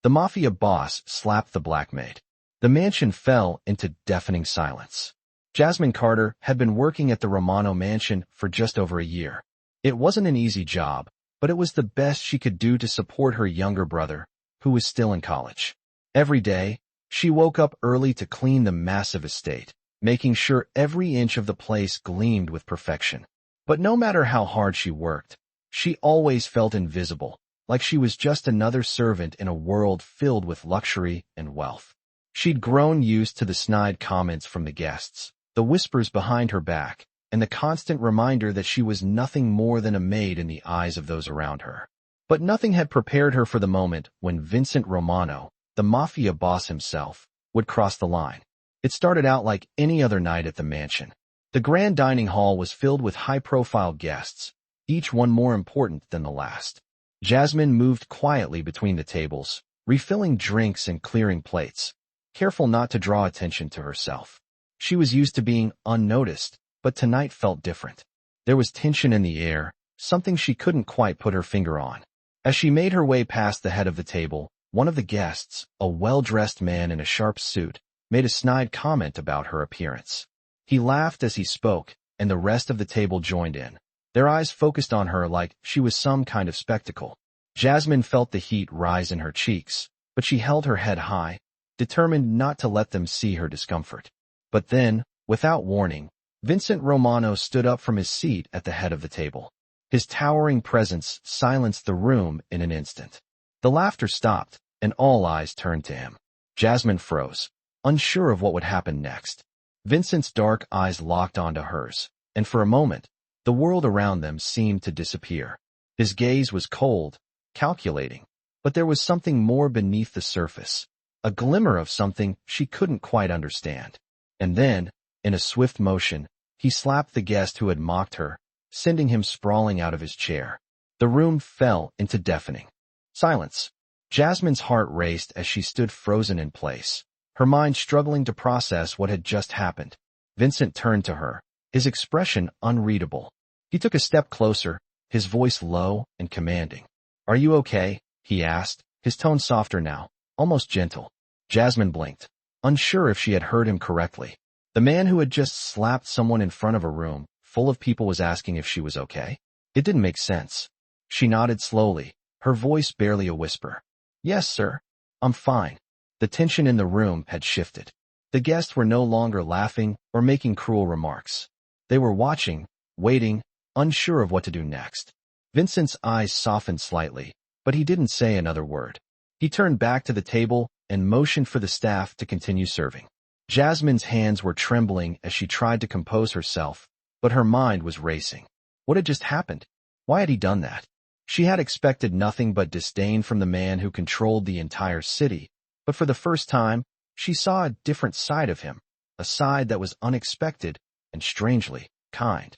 The Mafia boss slapped the black maid. The mansion fell into deafening silence. Jasmine Carter had been working at the Romano mansion for just over a year. It wasn't an easy job, but it was the best she could do to support her younger brother, who was still in college. Every day, she woke up early to clean the massive estate, making sure every inch of the place gleamed with perfection. But no matter how hard she worked, she always felt invisible, like she was just another servant in a world filled with luxury and wealth. She'd grown used to the snide comments from the guests, the whispers behind her back, and the constant reminder that she was nothing more than a maid in the eyes of those around her. But nothing had prepared her for the moment when Vincent Romano, the Mafia boss himself, would cross the line. It started out like any other night at the mansion. The grand dining hall was filled with high-profile guests, each one more important than the last. Jasmine moved quietly between the tables, refilling drinks and clearing plates, careful not to draw attention to herself. She was used to being unnoticed, but tonight felt different. There was tension in the air, something she couldn't quite put her finger on. As she made her way past the head of the table, one of the guests, a well-dressed man in a sharp suit, made a snide comment about her appearance. He laughed as he spoke, and the rest of the table joined in, their eyes focused on her like she was some kind of spectacle. Jasmine felt the heat rise in her cheeks, but she held her head high, determined not to let them see her discomfort. But then, without warning, Vincent Romano stood up from his seat at the head of the table. His towering presence silenced the room in an instant. The laughter stopped, and all eyes turned to him. Jasmine froze, unsure of what would happen next. Vincent's dark eyes locked onto hers, and for a moment, the world around them seemed to disappear. His gaze was cold, calculating, but there was something more beneath the surface, a glimmer of something she couldn't quite understand. And then, in a swift motion, he slapped the guest who had mocked her, sending him sprawling out of his chair. The room fell into deafening silence. Jasmine's heart raced as she stood frozen in place, her mind struggling to process what had just happened. Vincent turned to her, his expression unreadable. He took a step closer, his voice low and commanding. "Are you okay?" he asked, his tone softer now, almost gentle. Jasmine blinked, unsure if she had heard him correctly. The man who had just slapped someone in front of a room full of people was asking if she was okay? It didn't make sense. She nodded slowly, her voice barely a whisper. "Yes, sir. I'm fine." The tension in the room had shifted. The guests were no longer laughing or making cruel remarks. They were watching, waiting, unsure of what to do next. Vincent's eyes softened slightly, but he didn't say another word. He turned back to the table and motioned for the staff to continue serving. Jasmine's hands were trembling as she tried to compose herself, but her mind was racing. What had just happened? Why had he done that? She had expected nothing but disdain from the man who controlled the entire city, but for the first time, she saw a different side of him, a side that was unexpected and strangely kind.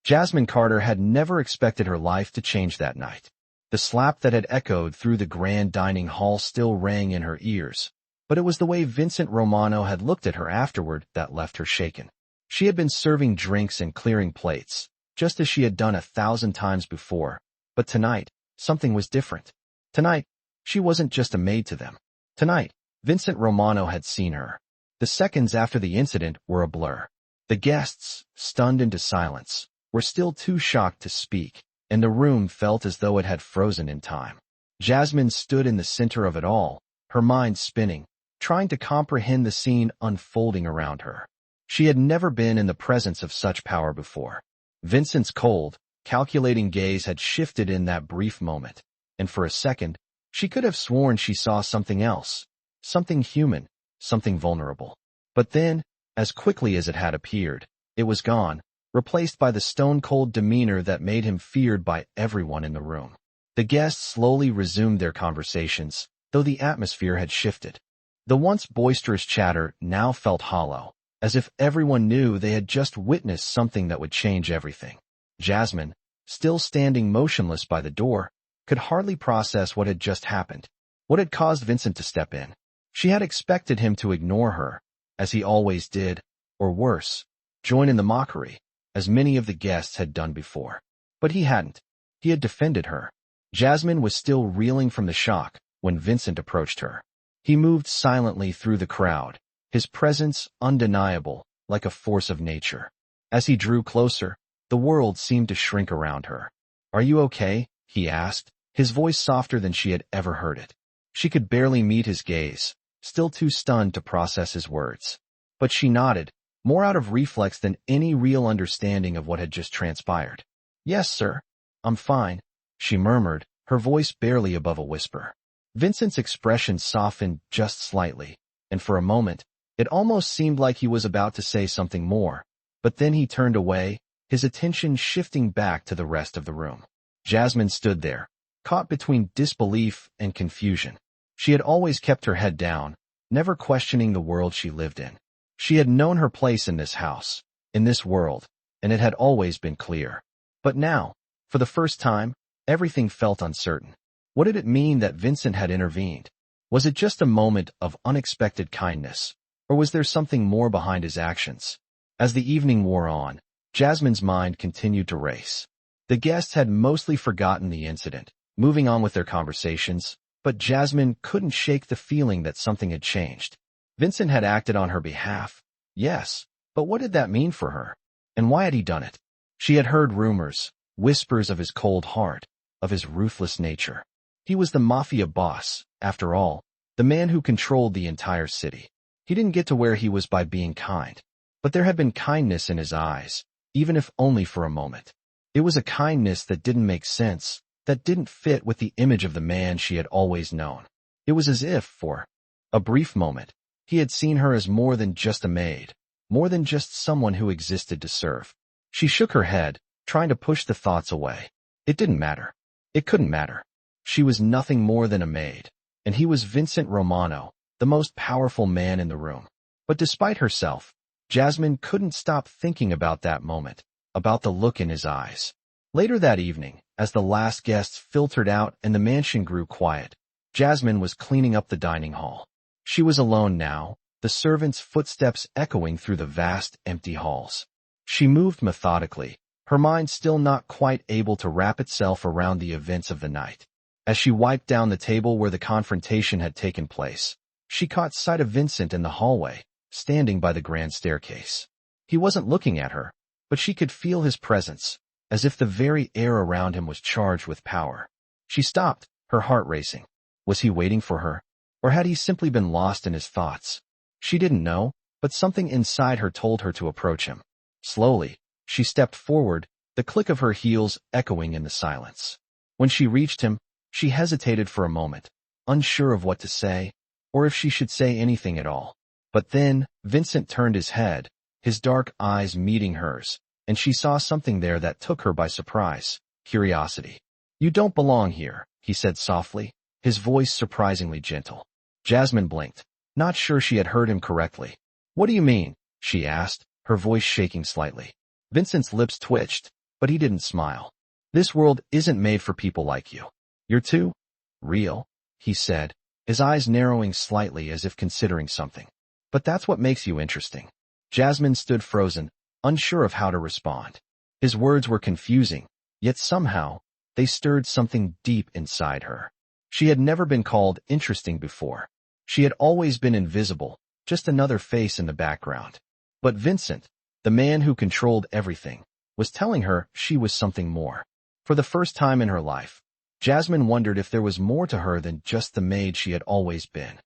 Jasmine Carter had never expected her life to change that night. The slap that had echoed through the grand dining hall still rang in her ears, but it was the way Vincent Romano had looked at her afterward that left her shaken. She had been serving drinks and clearing plates, just as she had done 1,000 times before, but tonight, something was different. Tonight, she wasn't just a maid to them. Tonight, Vincent Romano had seen her. The seconds after the incident were a blur. The guests, stunned into silence, were still too shocked to speak, and the room felt as though it had frozen in time. Jasmine stood in the center of it all, her mind spinning, trying to comprehend the scene unfolding around her. She had never been in the presence of such power before. Vincent's cold, calculating gaze had shifted in that brief moment, and for a second, she could have sworn she saw something else, something human, something vulnerable. But then, as quickly as it had appeared, it was gone, replaced by the stone-cold demeanor that made him feared by everyone in the room. The guests slowly resumed their conversations, though the atmosphere had shifted. The once boisterous chatter now felt hollow, as if everyone knew they had just witnessed something that would change everything. Jasmine, still standing motionless by the door, could hardly process what had just happened, what had caused Vincent to step in. She had expected him to ignore her, as he always did, or worse, join in the mockery, as many of the guests had done before. But he hadn't. He had defended her. Jasmine was still reeling from the shock, when Vincent approached her. He moved silently through the crowd, his presence undeniable, like a force of nature. As he drew closer, the world seemed to shrink around her. "Are you okay?" he asked, his voice softer than she had ever heard it. She could barely meet his gaze, still too stunned to process his words. But she nodded, more out of reflex than any real understanding of what had just transpired. "Yes, sir. I'm fine," she murmured, her voice barely above a whisper. Vincent's expression softened just slightly, and for a moment, it almost seemed like he was about to say something more, but then he turned away, his attention shifting back to the rest of the room. Jasmine stood there, caught between disbelief and confusion. She had always kept her head down, never questioning the world she lived in. She had known her place in this house, in this world, and it had always been clear. But now, for the first time, everything felt uncertain. What did it mean that Vincent had intervened? Was it just a moment of unexpected kindness, or was there something more behind his actions? As the evening wore on, Jasmine's mind continued to race. The guests had mostly forgotten the incident, moving on with their conversations, but Jasmine couldn't shake the feeling that something had changed. Vincent had acted on her behalf, yes, but what did that mean for her? And why had he done it? She had heard rumors, whispers of his cold heart, of his ruthless nature. He was the Mafia boss, after all, the man who controlled the entire city. He didn't get to where he was by being kind, but there had been kindness in his eyes, even if only for a moment. It was a kindness that didn't make sense, that didn't fit with the image of the man she had always known. It was as if, for a brief moment, he had seen her as more than just a maid, more than just someone who existed to serve. She shook her head, trying to push the thoughts away. It didn't matter. It couldn't matter. She was nothing more than a maid, and he was Vincent Romano, the most powerful man in the room. But despite herself, Jasmine couldn't stop thinking about that moment, about the look in his eyes. Later that evening, as the last guests filtered out and the mansion grew quiet, Jasmine was cleaning up the dining hall. She was alone now, the servants' footsteps echoing through the vast, empty halls. She moved methodically, her mind still not quite able to wrap itself around the events of the night. As she wiped down the table where the confrontation had taken place, she caught sight of Vincent in the hallway, standing by the grand staircase. He wasn't looking at her, but she could feel his presence, as if the very air around him was charged with power. She stopped, her heart racing. Was he waiting for her, or had he simply been lost in his thoughts? She didn't know, but something inside her told her to approach him. Slowly, she stepped forward, the click of her heels echoing in the silence. When she reached him, she hesitated for a moment, unsure of what to say, or if she should say anything at all. But then, Vincent turned his head, his dark eyes meeting hers, and she saw something there that took her by surprise: curiosity. "You don't belong here," he said softly, his voice surprisingly gentle. Jasmine blinked, not sure she had heard him correctly. "What do you mean?" she asked, her voice shaking slightly. Vincent's lips twitched, but he didn't smile. "This world isn't made for people like you. You're too real," he said, his eyes narrowing slightly as if considering something. "But that's what makes you interesting." Jasmine stood frozen, unsure of how to respond. His words were confusing, yet somehow, they stirred something deep inside her. She had never been called interesting before. She had always been invisible, just another face in the background. But Vincent, the man who controlled everything, was telling her she was something more. For the first time in her life, Jasmine wondered if there was more to her than just the maid she had always been.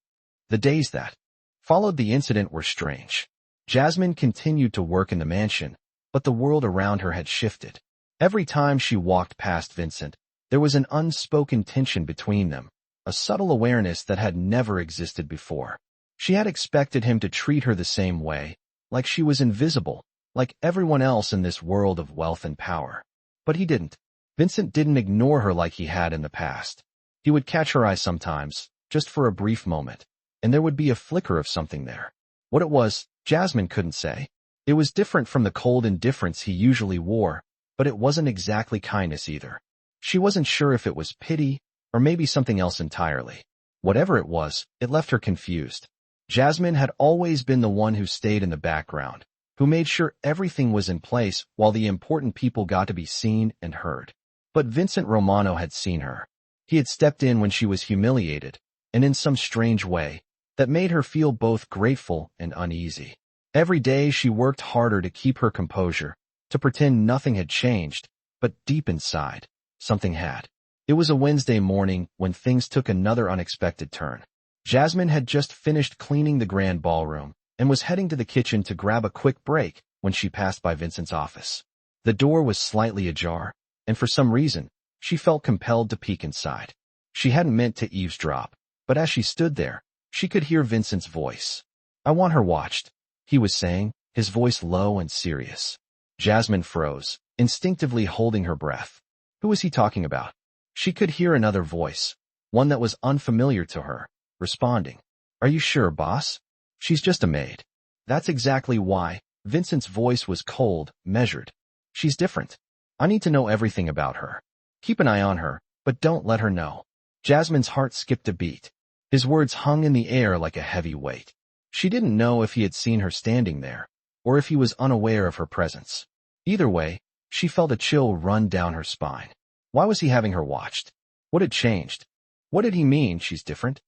The days that followed the incident were strange. Jasmine continued to work in the mansion, but the world around her had shifted. Every time she walked past Vincent, there was an unspoken tension between them, a subtle awareness that had never existed before. She had expected him to treat her the same way, like she was invisible, like everyone else in this world of wealth and power. But he didn't. Vincent didn't ignore her like he had in the past. He would catch her eye sometimes, just for a brief moment, and there would be a flicker of something there. What it was, Jasmine couldn't say. It was different from the cold indifference he usually wore, but it wasn't exactly kindness either. She wasn't sure if it was pity, or maybe something else entirely. Whatever it was, it left her confused. Jasmine had always been the one who stayed in the background, who made sure everything was in place while the important people got to be seen and heard. But Vincent Romano had seen her. He had stepped in when she was humiliated, and in some strange way, that made her feel both grateful and uneasy. Every day she worked harder to keep her composure, to pretend nothing had changed, but deep inside, something had. It was a Wednesday morning when things took another unexpected turn. Jasmine had just finished cleaning the grand ballroom and was heading to the kitchen to grab a quick break when she passed by Vincent's office. The door was slightly ajar, and for some reason, she felt compelled to peek inside. She hadn't meant to eavesdrop, but as she stood there, she could hear Vincent's voice. "I want her watched," he was saying, his voice low and serious. Jasmine froze, instinctively holding her breath. Who was he talking about? She could hear another voice, one that was unfamiliar to her, responding. "Are you sure, boss? She's just a maid." That's exactly why. Vincent's voice was cold, measured. "She's different. I need to know everything about her. Keep an eye on her, but don't let her know." Jasmine's heart skipped a beat. His words hung in the air like a heavy weight. She didn't know if he had seen her standing there, or if he was unaware of her presence. Either way, she felt a chill run down her spine. Why was he having her watched? What had changed? What did he mean, she's different?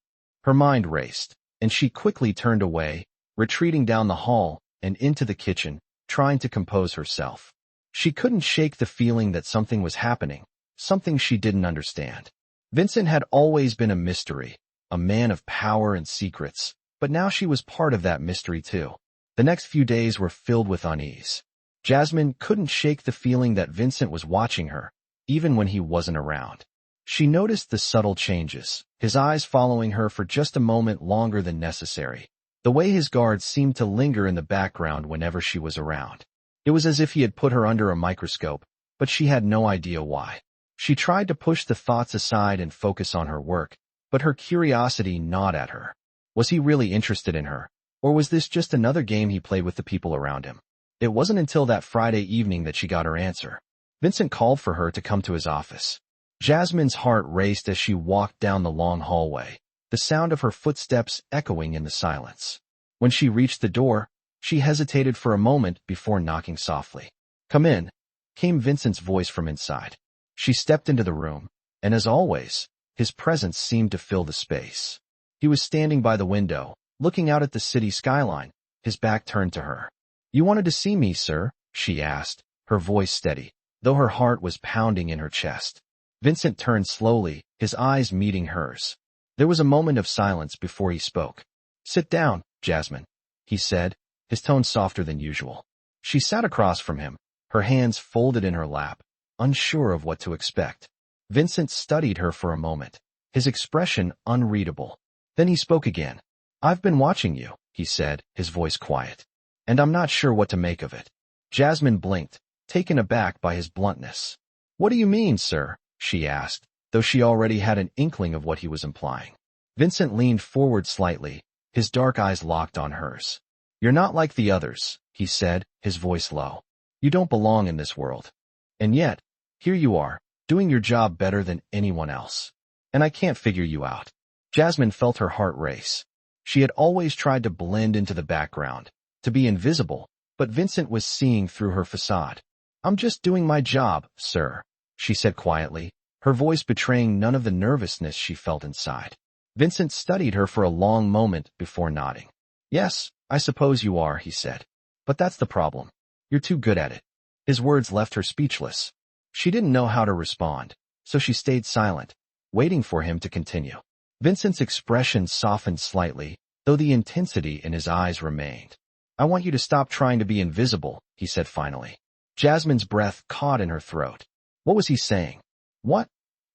Her mind raced, and she quickly turned away, retreating down the hall and into the kitchen, trying to compose herself. She couldn't shake the feeling that something was happening, something she didn't understand. Vincent had always been a mystery, a man of power and secrets, but now she was part of that mystery too. The next few days were filled with unease. Jasmine couldn't shake the feeling that Vincent was watching her, even when he wasn't around. She noticed the subtle changes, his eyes following her for just a moment longer than necessary. The way his guards seemed to linger in the background whenever she was around. It was as if he had put her under a microscope, but she had no idea why. She tried to push the thoughts aside and focus on her work, but her curiosity gnawed at her. Was he really interested in her, or was this just another game he played with the people around him? It wasn't until that Friday evening that she got her answer. Vincent called for her to come to his office. Jasmine's heart raced as she walked down the long hallway, the sound of her footsteps echoing in the silence. When she reached the door, she hesitated for a moment before knocking softly. "Come in," came Vincent's voice from inside. She stepped into the room, and as always, his presence seemed to fill the space. He was standing by the window, looking out at the city skyline, his back turned to her. "You wanted to see me, sir?" she asked, her voice steady, though her heart was pounding in her chest. Vincent turned slowly, his eyes meeting hers. There was a moment of silence before he spoke. "Sit down, Jasmine," he said, his tone softer than usual. She sat across from him, her hands folded in her lap, unsure of what to expect. Vincent studied her for a moment, his expression unreadable. Then he spoke again. "I've been watching you," he said, his voice quiet. "And I'm not sure what to make of it." Jasmine blinked, taken aback by his bluntness. "What do you mean, sir?" she asked, though she already had an inkling of what he was implying. Vincent leaned forward slightly, his dark eyes locked on hers. "You're not like the others," he said, his voice low. "You don't belong in this world. And yet, here you are, doing your job better than anyone else. And I can't figure you out." Jasmine felt her heart race. She had always tried to blend into the background, to be invisible, but Vincent was seeing through her facade. "I'm just doing my job, sir," she said quietly, her voice betraying none of the nervousness she felt inside. Vincent studied her for a long moment before nodding. "Yes, I suppose you are," he said. "But that's the problem. You're too good at it." His words left her speechless. She didn't know how to respond, so she stayed silent, waiting for him to continue. Vincent's expression softened slightly, though the intensity in his eyes remained. "I want you to stop trying to be invisible," he said finally. Jasmine's breath caught in her throat. What was he saying? "What?"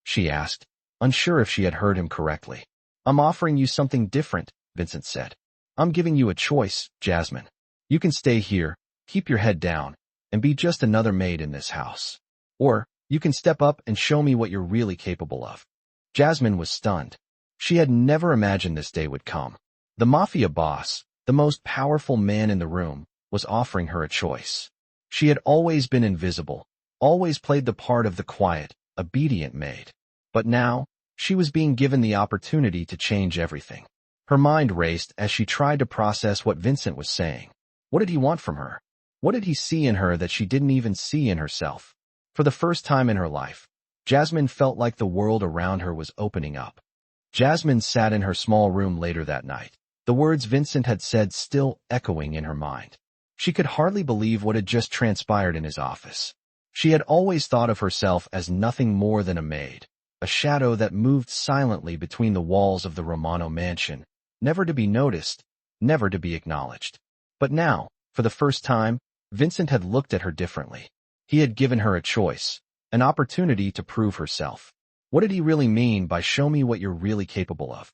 she asked, unsure if she had heard him correctly. "I'm offering you something different," Vincent said. "I'm giving you a choice, Jasmine. You can stay here, keep your head down, and be just another maid in this house. Or, you can step up and show me what you're really capable of." Jasmine was stunned. She had never imagined this day would come. The Mafia boss, the most powerful man in the room, was offering her a choice. She had always been invisible, always played the part of the quiet, obedient maid. But now, she was being given the opportunity to change everything. Her mind raced as she tried to process what Vincent was saying. What did he want from her? What did he see in her that she didn't even see in herself? For the first time in her life, Jasmine felt like the world around her was opening up. Jasmine sat in her small room later that night, the words Vincent had said still echoing in her mind. She could hardly believe what had just transpired in his office. She had always thought of herself as nothing more than a maid, a shadow that moved silently between the walls of the Romano mansion, never to be noticed, never to be acknowledged. But now, for the first time, Vincent had looked at her differently. He had given her a choice, an opportunity to prove herself. What did he really mean by "show me what you're really capable of"?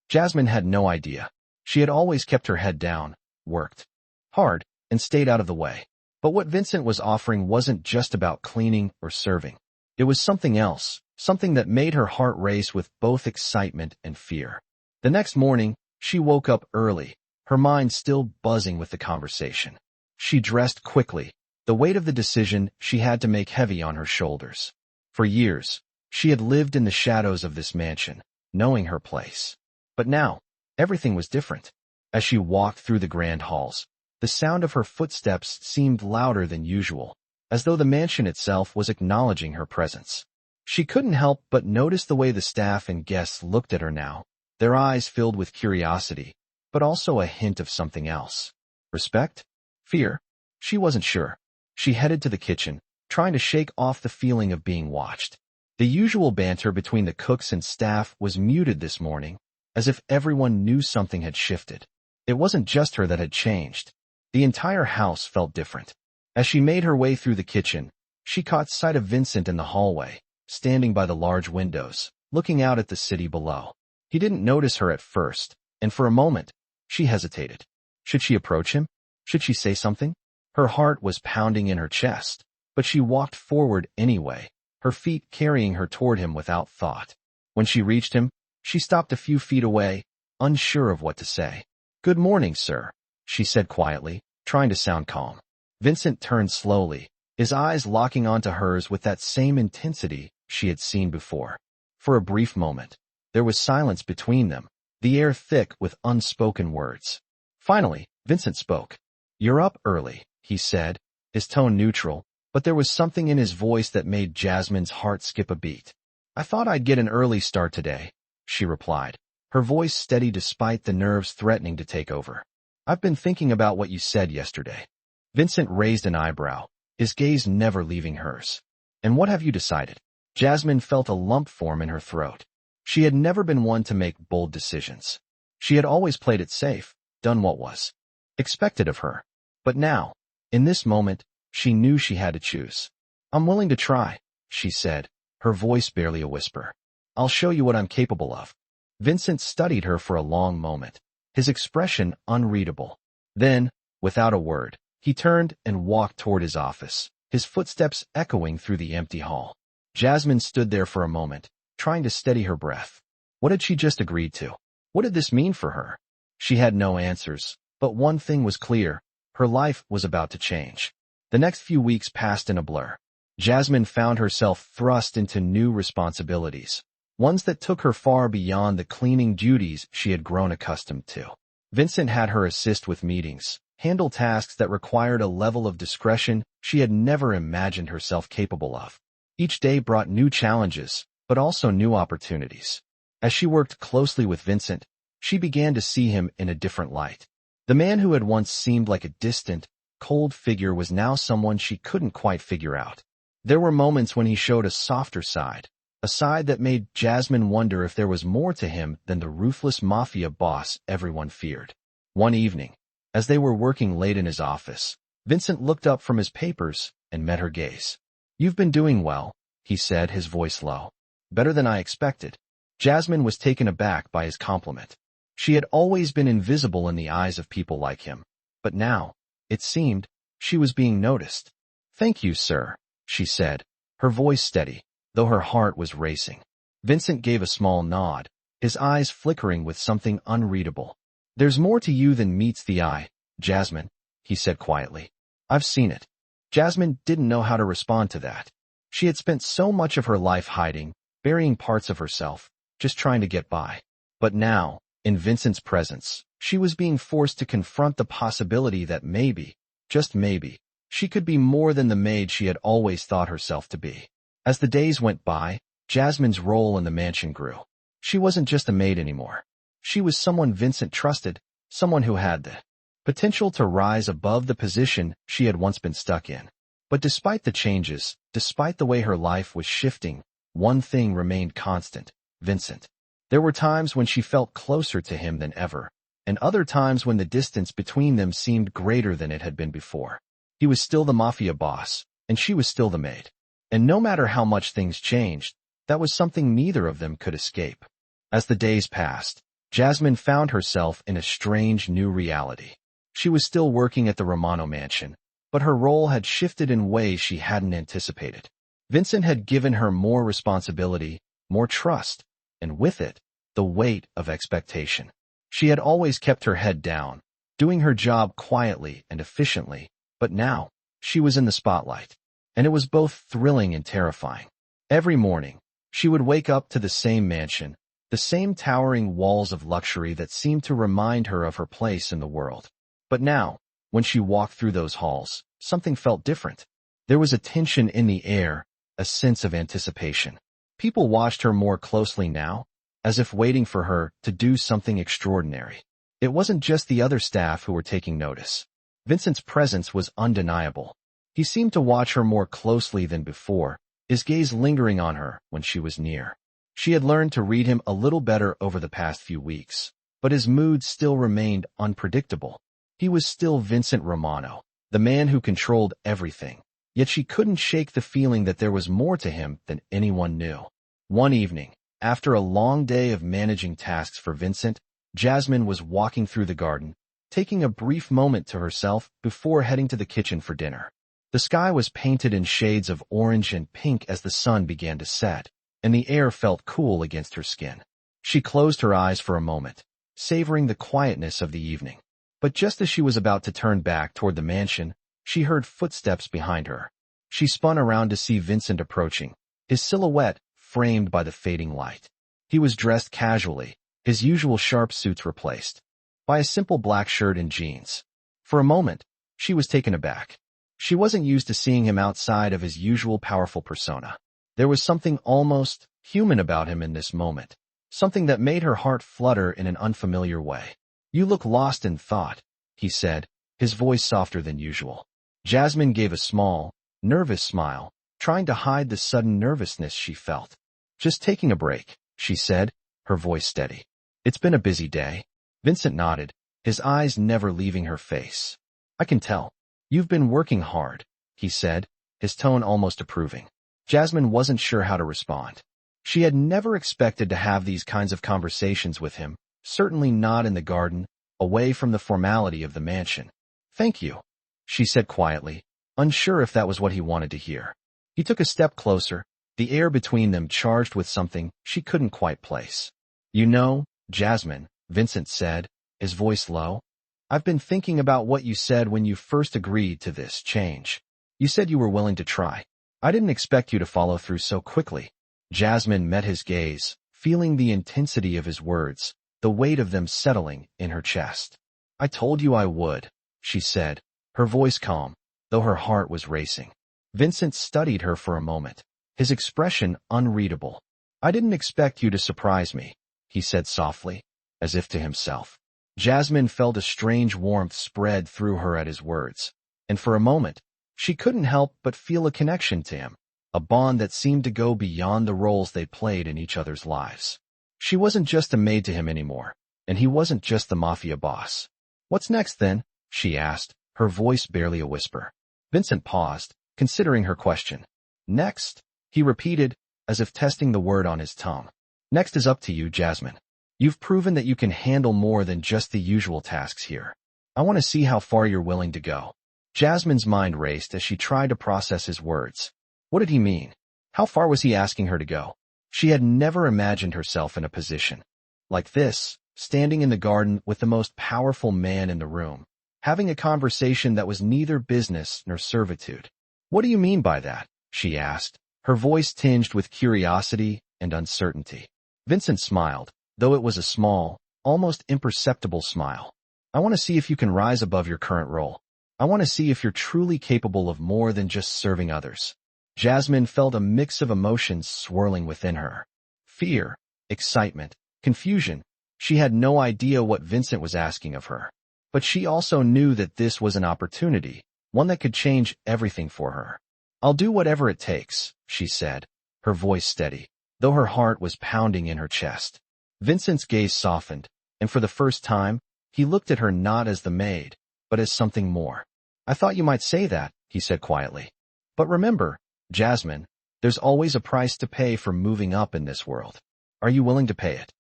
Jasmine had no idea. She had always kept her head down, worked hard, and stayed out of the way. But what Vincent was offering wasn't just about cleaning or serving. It was something else, something that made her heart race with both excitement and fear. The next morning, she woke up early, her mind still buzzing with the conversation. She dressed quickly, the weight of the decision she had to make heavy on her shoulders. For years, she had lived in the shadows of this mansion, knowing her place. But now, everything was different. As she walked through the grand halls, the sound of her footsteps seemed louder than usual, as though the mansion itself was acknowledging her presence. She couldn't help but notice the way the staff and guests looked at her now, their eyes filled with curiosity, but also a hint of something else. Respect? Fear? She wasn't sure. She headed to the kitchen, trying to shake off the feeling of being watched. The usual banter between the cooks and staff was muted this morning, as if everyone knew something had shifted. It wasn't just her that had changed. The entire house felt different. As she made her way through the kitchen, she caught sight of Vincent in the hallway, standing by the large windows, looking out at the city below. He didn't notice her at first, and for a moment, she hesitated. Should she approach him? Should she say something? Her heart was pounding in her chest, but she walked forward anyway, her feet carrying her toward him without thought. When she reached him, she stopped a few feet away, unsure of what to say. "Good morning, sir," she said quietly, trying to sound calm. Vincent turned slowly, his eyes locking onto hers with that same intensity she had seen before. For a brief moment, there was silence between them, the air thick with unspoken words. Finally, Vincent spoke. "You're up early," he said, his tone neutral, but there was something in his voice that made Jasmine's heart skip a beat. "I thought I'd get an early start today," she replied, her voice steady despite the nerves threatening to take over. "I've been thinking about what you said yesterday." Vincent raised an eyebrow, his gaze never leaving hers. "And what have you decided?" Jasmine felt a lump form in her throat. She had never been one to make bold decisions. She had always played it safe, done what was expected of her. But now, in this moment, she knew she had to choose. "I'm willing to try," she said, her voice barely a whisper. "I'll show you what I'm capable of." Vincent studied her for a long moment, his expression unreadable. Then, without a word, he turned and walked toward his office, his footsteps echoing through the empty hall. Jasmine stood there for a moment, trying to steady her breath. What had she just agreed to? What did this mean for her? She had no answers, but one thing was clear: her life was about to change. The next few weeks passed in a blur. Jasmine found herself thrust into new responsibilities, ones that took her far beyond the cleaning duties she had grown accustomed to. Vincent had her assist with meetings, handle tasks that required a level of discretion she had never imagined herself capable of. Each day brought new challenges, but also new opportunities. As she worked closely with Vincent, she began to see him in a different light. The man who had once seemed like a distant, cold figure was now someone she couldn't quite figure out. There were moments when he showed a softer side, a side that made Jasmine wonder if there was more to him than the ruthless Mafia boss everyone feared. One evening, as they were working late in his office, Vincent looked up from his papers and met her gaze. "You've been doing well," he said, his voice low. "Better than I expected." Jasmine was taken aback by his compliment. She had always been invisible in the eyes of people like him, but now, it seemed, she was being noticed. "Thank you, sir," she said, her voice steady, though her heart was racing. Vincent gave a small nod, his eyes flickering with something unreadable. "There's more to you than meets the eye, Jasmine," he said quietly. "I've seen it." Jasmine didn't know how to respond to that. She had spent so much of her life hiding, burying parts of herself, just trying to get by. But now, in Vincent's presence, she was being forced to confront the possibility that maybe, just maybe, she could be more than the maid she had always thought herself to be. As the days went by, Jasmine's role in the mansion grew. She wasn't just a maid anymore. She was someone Vincent trusted, someone who had the potential to rise above the position she had once been stuck in. But despite the changes, despite the way her life was shifting, one thing remained constant: Vincent. There were times when she felt closer to him than ever, and other times when the distance between them seemed greater than it had been before. He was still the Mafia boss, and she was still the maid. And no matter how much things changed, that was something neither of them could escape. As the days passed, Jasmine found herself in a strange new reality. She was still working at the Romano mansion, but her role had shifted in ways she hadn't anticipated. Vincent had given her more responsibility, more trust, and with it, the weight of expectation. She had always kept her head down, doing her job quietly and efficiently, but now, she was in the spotlight, and it was both thrilling and terrifying. Every morning, she would wake up to the same mansion, the same towering walls of luxury that seemed to remind her of her place in the world. But now, when she walked through those halls, something felt different. There was a tension in the air, a sense of anticipation. People watched her more closely now, as if waiting for her to do something extraordinary. It wasn't just the other staff who were taking notice. Vincent's presence was undeniable. He seemed to watch her more closely than before, his gaze lingering on her when she was near. She had learned to read him a little better over the past few weeks, but his mood still remained unpredictable. He was still Vincent Romano, the man who controlled everything, yet she couldn't shake the feeling that there was more to him than anyone knew. One evening, after a long day of managing tasks for Vincent, Jasmine was walking through the garden, taking a brief moment to herself before heading to the kitchen for dinner. The sky was painted in shades of orange and pink as the sun began to set, and the air felt cool against her skin. She closed her eyes for a moment, savoring the quietness of the evening. But just as she was about to turn back toward the mansion, she heard footsteps behind her. She spun around to see Vincent approaching, his silhouette framed by the fading light. He was dressed casually, his usual sharp suits replaced by a simple black shirt and jeans. For a moment, she was taken aback. She wasn't used to seeing him outside of his usual powerful persona. There was something almost human about him in this moment, something that made her heart flutter in an unfamiliar way. "You look lost in thought," he said, his voice softer than usual. Jasmine gave a small, nervous smile, trying to hide the sudden nervousness she felt. "Just taking a break," she said, her voice steady. "It's been a busy day." Vincent nodded, his eyes never leaving her face. "I can tell. You've been working hard," he said, his tone almost approving. Jasmine wasn't sure how to respond. She had never expected to have these kinds of conversations with him, certainly not in the garden, away from the formality of the mansion. "Thank you," she said quietly, unsure if that was what he wanted to hear. He took a step closer, the air between them charged with something she couldn't quite place. "You know, Jasmine," Vincent said, his voice low, "I've been thinking about what you said when you first agreed to this change. You said you were willing to try. I didn't expect you to follow through so quickly." Jasmine met his gaze, feeling the intensity of his words, the weight of them settling in her chest. "I told you I would," she said, her voice calm, though her heart was racing. Vincent studied her for a moment, his expression unreadable. "I didn't expect you to surprise me," he said softly, as if to himself. Jasmine felt a strange warmth spread through her at his words, and for a moment, she couldn't help but feel a connection to him, a bond that seemed to go beyond the roles they played in each other's lives. She wasn't just a maid to him anymore, and he wasn't just the Mafia boss. "What's next, then?" she asked, her voice barely a whisper. Vincent paused, considering her question. "Next," he repeated, as if testing the word on his tongue. "Next is up to you, Jasmine. You've proven that you can handle more than just the usual tasks here. I want to see how far you're willing to go." Jasmine's mind raced as she tried to process his words. What did he mean? How far was he asking her to go? She had never imagined herself in a position like this, standing in the garden with the most powerful man in the room, having a conversation that was neither business nor servitude. "What do you mean by that?" she asked, her voice tinged with curiosity and uncertainty. Vincent smiled, though it was a small, almost imperceptible smile. "I want to see if you can rise above your current role. I want to see if you're truly capable of more than just serving others." Jasmine felt a mix of emotions swirling within her. Fear, excitement, confusion. She had no idea what Vincent was asking of her. But she also knew that this was an opportunity, one that could change everything for her. "I'll do whatever it takes," she said, her voice steady, though her heart was pounding in her chest. Vincent's gaze softened, and for the first time, he looked at her not as the maid, but as something more. "I thought you might say that," he said quietly. "But remember, Jasmine, there's always a price to pay for moving up in this world. Are you willing to pay it?"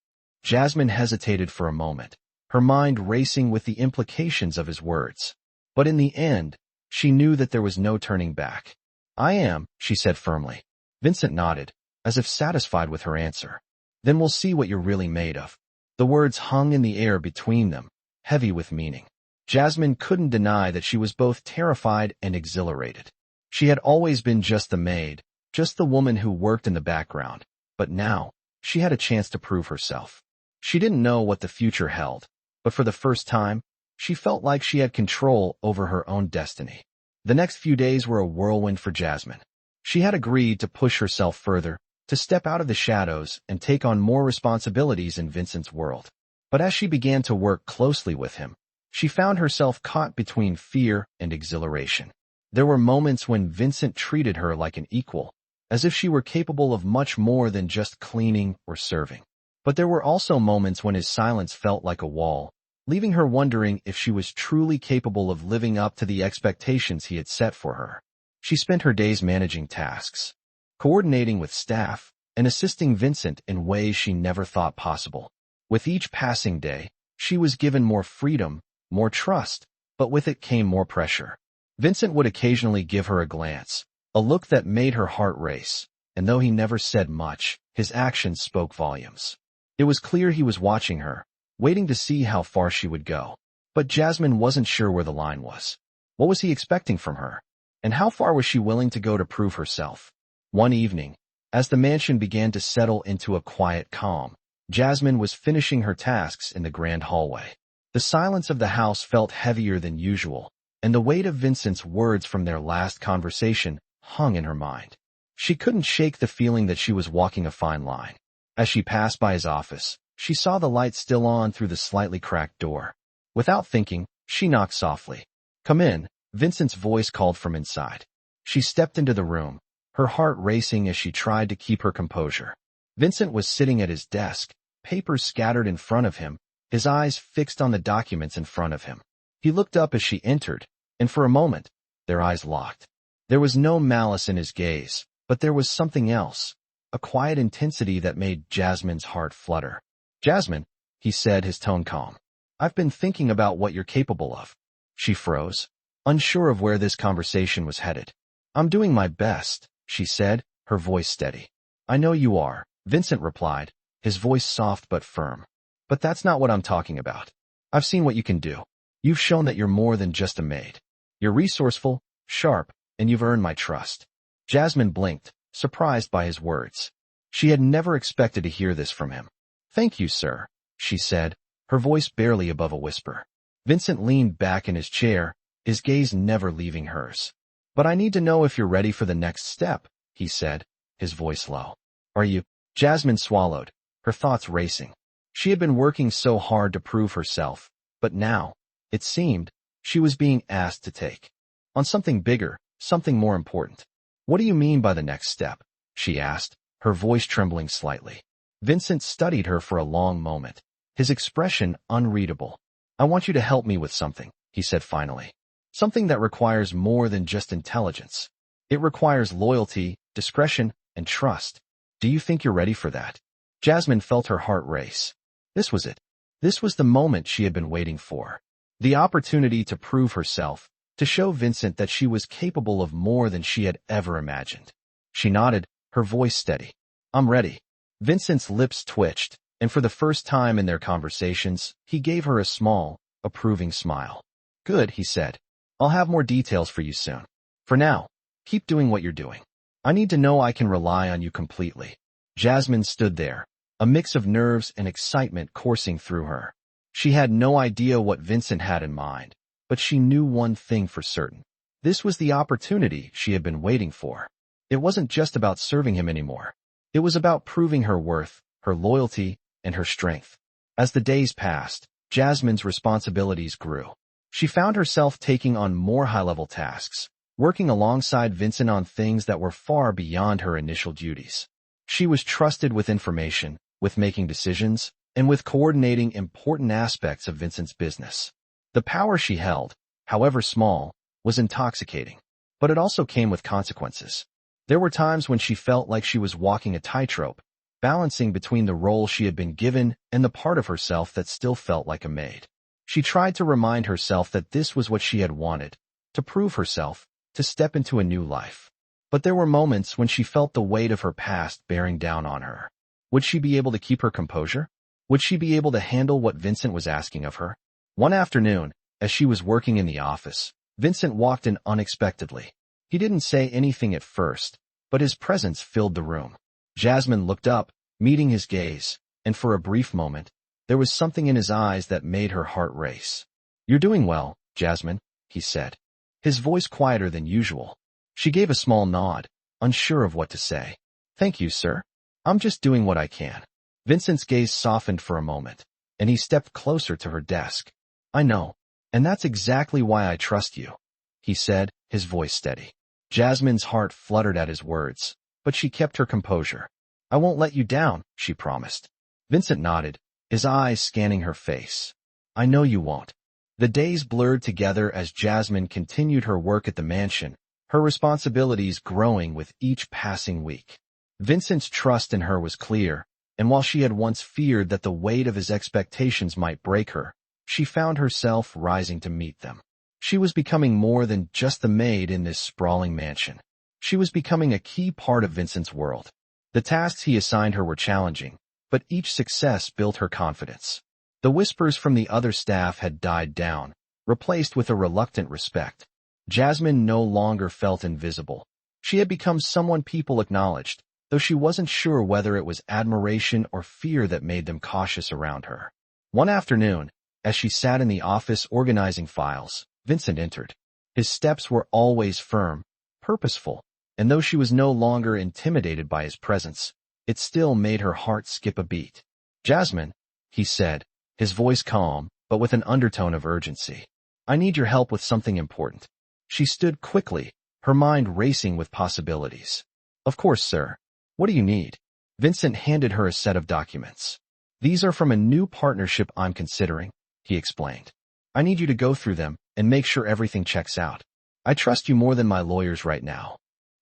Jasmine hesitated for a moment, her mind racing with the implications of his words. But in the end, she knew that there was no turning back. "I am," she said firmly. Vincent nodded, as if satisfied with her answer. "Then we'll see what you're really made of." The words hung in the air between them, heavy with meaning. Jasmine couldn't deny that she was both terrified and exhilarated. She had always been just the maid, just the woman who worked in the background, but now, she had a chance to prove herself. She didn't know what the future held, but for the first time, she felt like she had control over her own destiny. The next few days were a whirlwind for Jasmine. She had agreed to push herself further, to step out of the shadows and take on more responsibilities in Vincent's world. But as she began to work closely with him, she found herself caught between fear and exhilaration. There were moments when Vincent treated her like an equal, as if she were capable of much more than just cleaning or serving. But there were also moments when his silence felt like a wall, leaving her wondering if she was truly capable of living up to the expectations he had set for her. She spent her days managing tasks, coordinating with staff, and assisting Vincent in ways she never thought possible. With each passing day, she was given more freedom, more trust, but with it came more pressure. Vincent would occasionally give her a glance, a look that made her heart race, and though he never said much, his actions spoke volumes. It was clear he was watching her, waiting to see how far she would go. But Jasmine wasn't sure where the line was. What was he expecting from her? And how far was she willing to go to prove herself? One evening, as the mansion began to settle into a quiet calm, Jasmine was finishing her tasks in the grand hallway. The silence of the house felt heavier than usual, and the weight of Vincent's words from their last conversation hung in her mind. She couldn't shake the feeling that she was walking a fine line. As she passed by his office, she saw the light still on through the slightly cracked door. Without thinking, she knocked softly. "Come in," Vincent's voice called from inside. She stepped into the room, her heart racing as she tried to keep her composure. Vincent was sitting at his desk, papers scattered in front of him, his eyes fixed on the documents in front of him. He looked up as she entered, and for a moment, their eyes locked. There was no malice in his gaze, but there was something else, a quiet intensity that made Jasmine's heart flutter. "Jasmine," he said, his tone calm. "I've been thinking about what you're capable of." She froze, unsure of where this conversation was headed. "I'm doing my best," she said, her voice steady. "I know you are," Vincent replied, his voice soft but firm. "But that's not what I'm talking about. I've seen what you can do. You've shown that you're more than just a maid. You're resourceful, sharp, and you've earned my trust." Jasmine blinked, surprised by his words. She had never expected to hear this from him. "Thank you, sir," she said, her voice barely above a whisper. Vincent leaned back in his chair, his gaze never leaving hers. "But I need to know if you're ready for the next step," he said, his voice low. "Are you?" Jasmine swallowed, her thoughts racing. She had been working so hard to prove herself, but now, it seemed, she was being asked to take on something bigger, something more important. "What do you mean by the next step?" she asked, her voice trembling slightly. Vincent studied her for a long moment, his expression unreadable. "I want you to help me with something," he said finally. "Something that requires more than just intelligence. It requires loyalty, discretion, and trust. Do you think you're ready for that?" Jasmine felt her heart race. This was it. This was the moment she had been waiting for. The opportunity to prove herself, to show Vincent that she was capable of more than she had ever imagined. She nodded, her voice steady. "I'm ready." Vincent's lips twitched, and for the first time in their conversations, he gave her a small, approving smile. "Good," he said. "I'll have more details for you soon. For now, keep doing what you're doing. I need to know I can rely on you completely." Jasmine stood there, a mix of nerves and excitement coursing through her. She had no idea what Vincent had in mind, but she knew one thing for certain. This was the opportunity she had been waiting for. It wasn't just about serving him anymore. It was about proving her worth, her loyalty, and her strength. As the days passed, Jasmine's responsibilities grew. She found herself taking on more high-level tasks, working alongside Vincent on things that were far beyond her initial duties. She was trusted with information, with making decisions, and with coordinating important aspects of Vincent's business. The power she held, however small, was intoxicating, but it also came with consequences. There were times when she felt like she was walking a tightrope, balancing between the role she had been given and the part of herself that still felt like a maid. She tried to remind herself that this was what she had wanted, to prove herself, to step into a new life. But there were moments when she felt the weight of her past bearing down on her. Would she be able to keep her composure? Would she be able to handle what Vincent was asking of her? One afternoon, as she was working in the office, Vincent walked in unexpectedly. He didn't say anything at first, but his presence filled the room. Jasmine looked up, meeting his gaze, and for a brief moment, there was something in his eyes that made her heart race. "You're doing well, Jasmine," he said, his voice quieter than usual. She gave a small nod, unsure of what to say. "Thank you, sir. I'm just doing what I can." Vincent's gaze softened for a moment, and he stepped closer to her desk. "I know, and that's exactly why I trust you," he said, his voice steady. Jasmine's heart fluttered at his words, but she kept her composure. "I won't let you down," she promised. Vincent nodded, his eyes scanning her face. "I know you won't." The days blurred together as Jasmine continued her work at the mansion, her responsibilities growing with each passing week. Vincent's trust in her was clear, and while she had once feared that the weight of his expectations might break her, she found herself rising to meet them. She was becoming more than just the maid in this sprawling mansion. She was becoming a key part of Vincent's world. The tasks he assigned her were challenging, but each success built her confidence. The whispers from the other staff had died down, replaced with a reluctant respect. Jasmine no longer felt invisible. She had become someone people acknowledged, though she wasn't sure whether it was admiration or fear that made them cautious around her. One afternoon, as she sat in the office organizing files, Vincent entered. His steps were always firm, purposeful, and though she was no longer intimidated by his presence, it still made her heart skip a beat. "Jasmine," he said, his voice calm, but with an undertone of urgency. "I need your help with something important." She stood quickly, her mind racing with possibilities. "Of course, sir. What do you need?" Vincent handed her a set of documents. "These are from a new partnership I'm considering," he explained. "I need you to go through them and make sure everything checks out. I trust you more than my lawyers right now."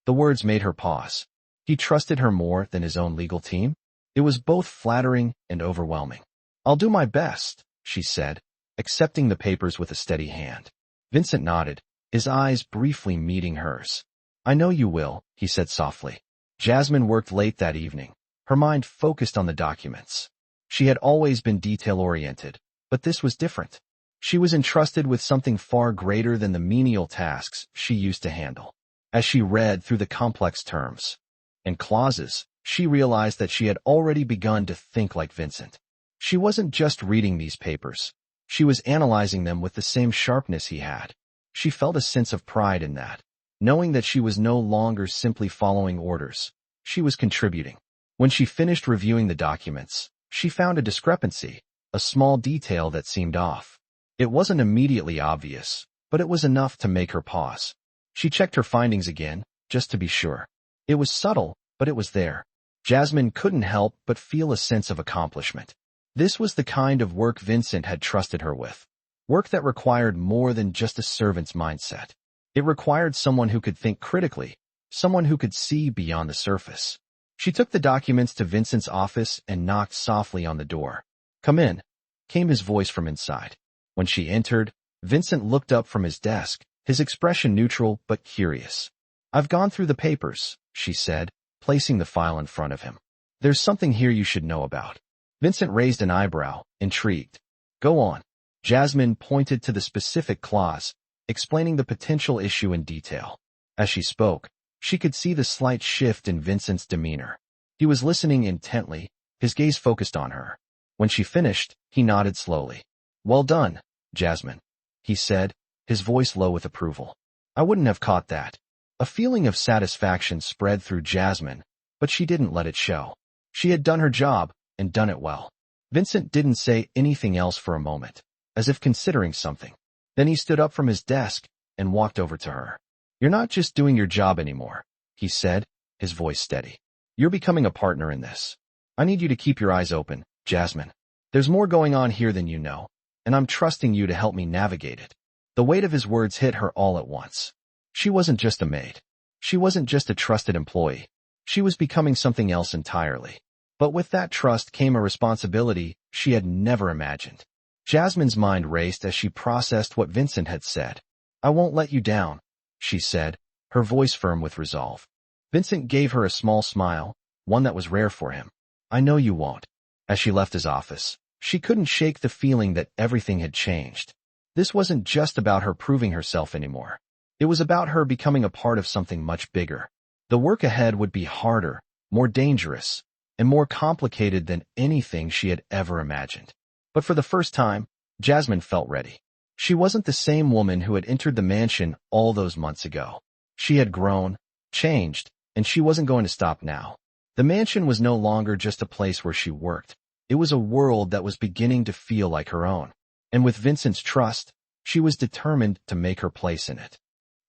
The words made her pause. He trusted her more than his own legal team? It was both flattering and overwhelming. "I'll do my best," she said, accepting the papers with a steady hand. Vincent nodded, his eyes briefly meeting hers. "I know you will," he said softly. Jasmine worked late that evening, her mind focused on the documents. She had always been detail-oriented, but this was different. She was entrusted with something far greater than the menial tasks she used to handle. As she read through the complex terms and clauses, she realized that she had already begun to think like Vincent. She wasn't just reading these papers. She was analyzing them with the same sharpness he had. She felt a sense of pride in that, knowing that she was no longer simply following orders. She was contributing. When she finished reviewing the documents, she found a discrepancy, a small detail that seemed off. It wasn't immediately obvious, but it was enough to make her pause. She checked her findings again, just to be sure. It was subtle, but it was there. Jasmine couldn't help but feel a sense of accomplishment. This was the kind of work Vincent had trusted her with. Work that required more than just a servant's mindset. It required someone who could think critically, someone who could see beyond the surface. She took the documents to Vincent's office and knocked softly on the door. "Come in," came his voice from inside. When she entered, Vincent looked up from his desk, his expression neutral but curious. "I've gone through the papers," she said, placing the file in front of him. "There's something here you should know about." Vincent raised an eyebrow, intrigued. "Go on." Jasmine pointed to the specific clause, explaining the potential issue in detail. As she spoke, she could see the slight shift in Vincent's demeanor. He was listening intently, his gaze focused on her. When she finished, he nodded slowly. "Well done, Jasmine," he said, his voice low with approval. "I wouldn't have caught that." A feeling of satisfaction spread through Jasmine, but she didn't let it show. She had done her job, and done it well. Vincent didn't say anything else for a moment, as if considering something. Then he stood up from his desk and walked over to her. "You're not just doing your job anymore," he said, his voice steady. "You're becoming a partner in this. I need you to keep your eyes open, Jasmine. There's more going on here than you know, and I'm trusting you to help me navigate it." The weight of his words hit her all at once. She wasn't just a maid. She wasn't just a trusted employee. She was becoming something else entirely. But with that trust came a responsibility she had never imagined. Jasmine's mind raced as she processed what Vincent had said. "I won't let you down," she said, her voice firm with resolve. Vincent gave her a small smile, one that was rare for him. "I know you won't." As she left his office, she couldn't shake the feeling that everything had changed. This wasn't just about her proving herself anymore. It was about her becoming a part of something much bigger. The work ahead would be harder, more dangerous, and more complicated than anything she had ever imagined. But for the first time, Jasmine felt ready. She wasn't the same woman who had entered the mansion all those months ago. She had grown, changed, and she wasn't going to stop now. The mansion was no longer just a place where she worked. It was a world that was beginning to feel like her own. And with Vincent's trust, she was determined to make her place in it.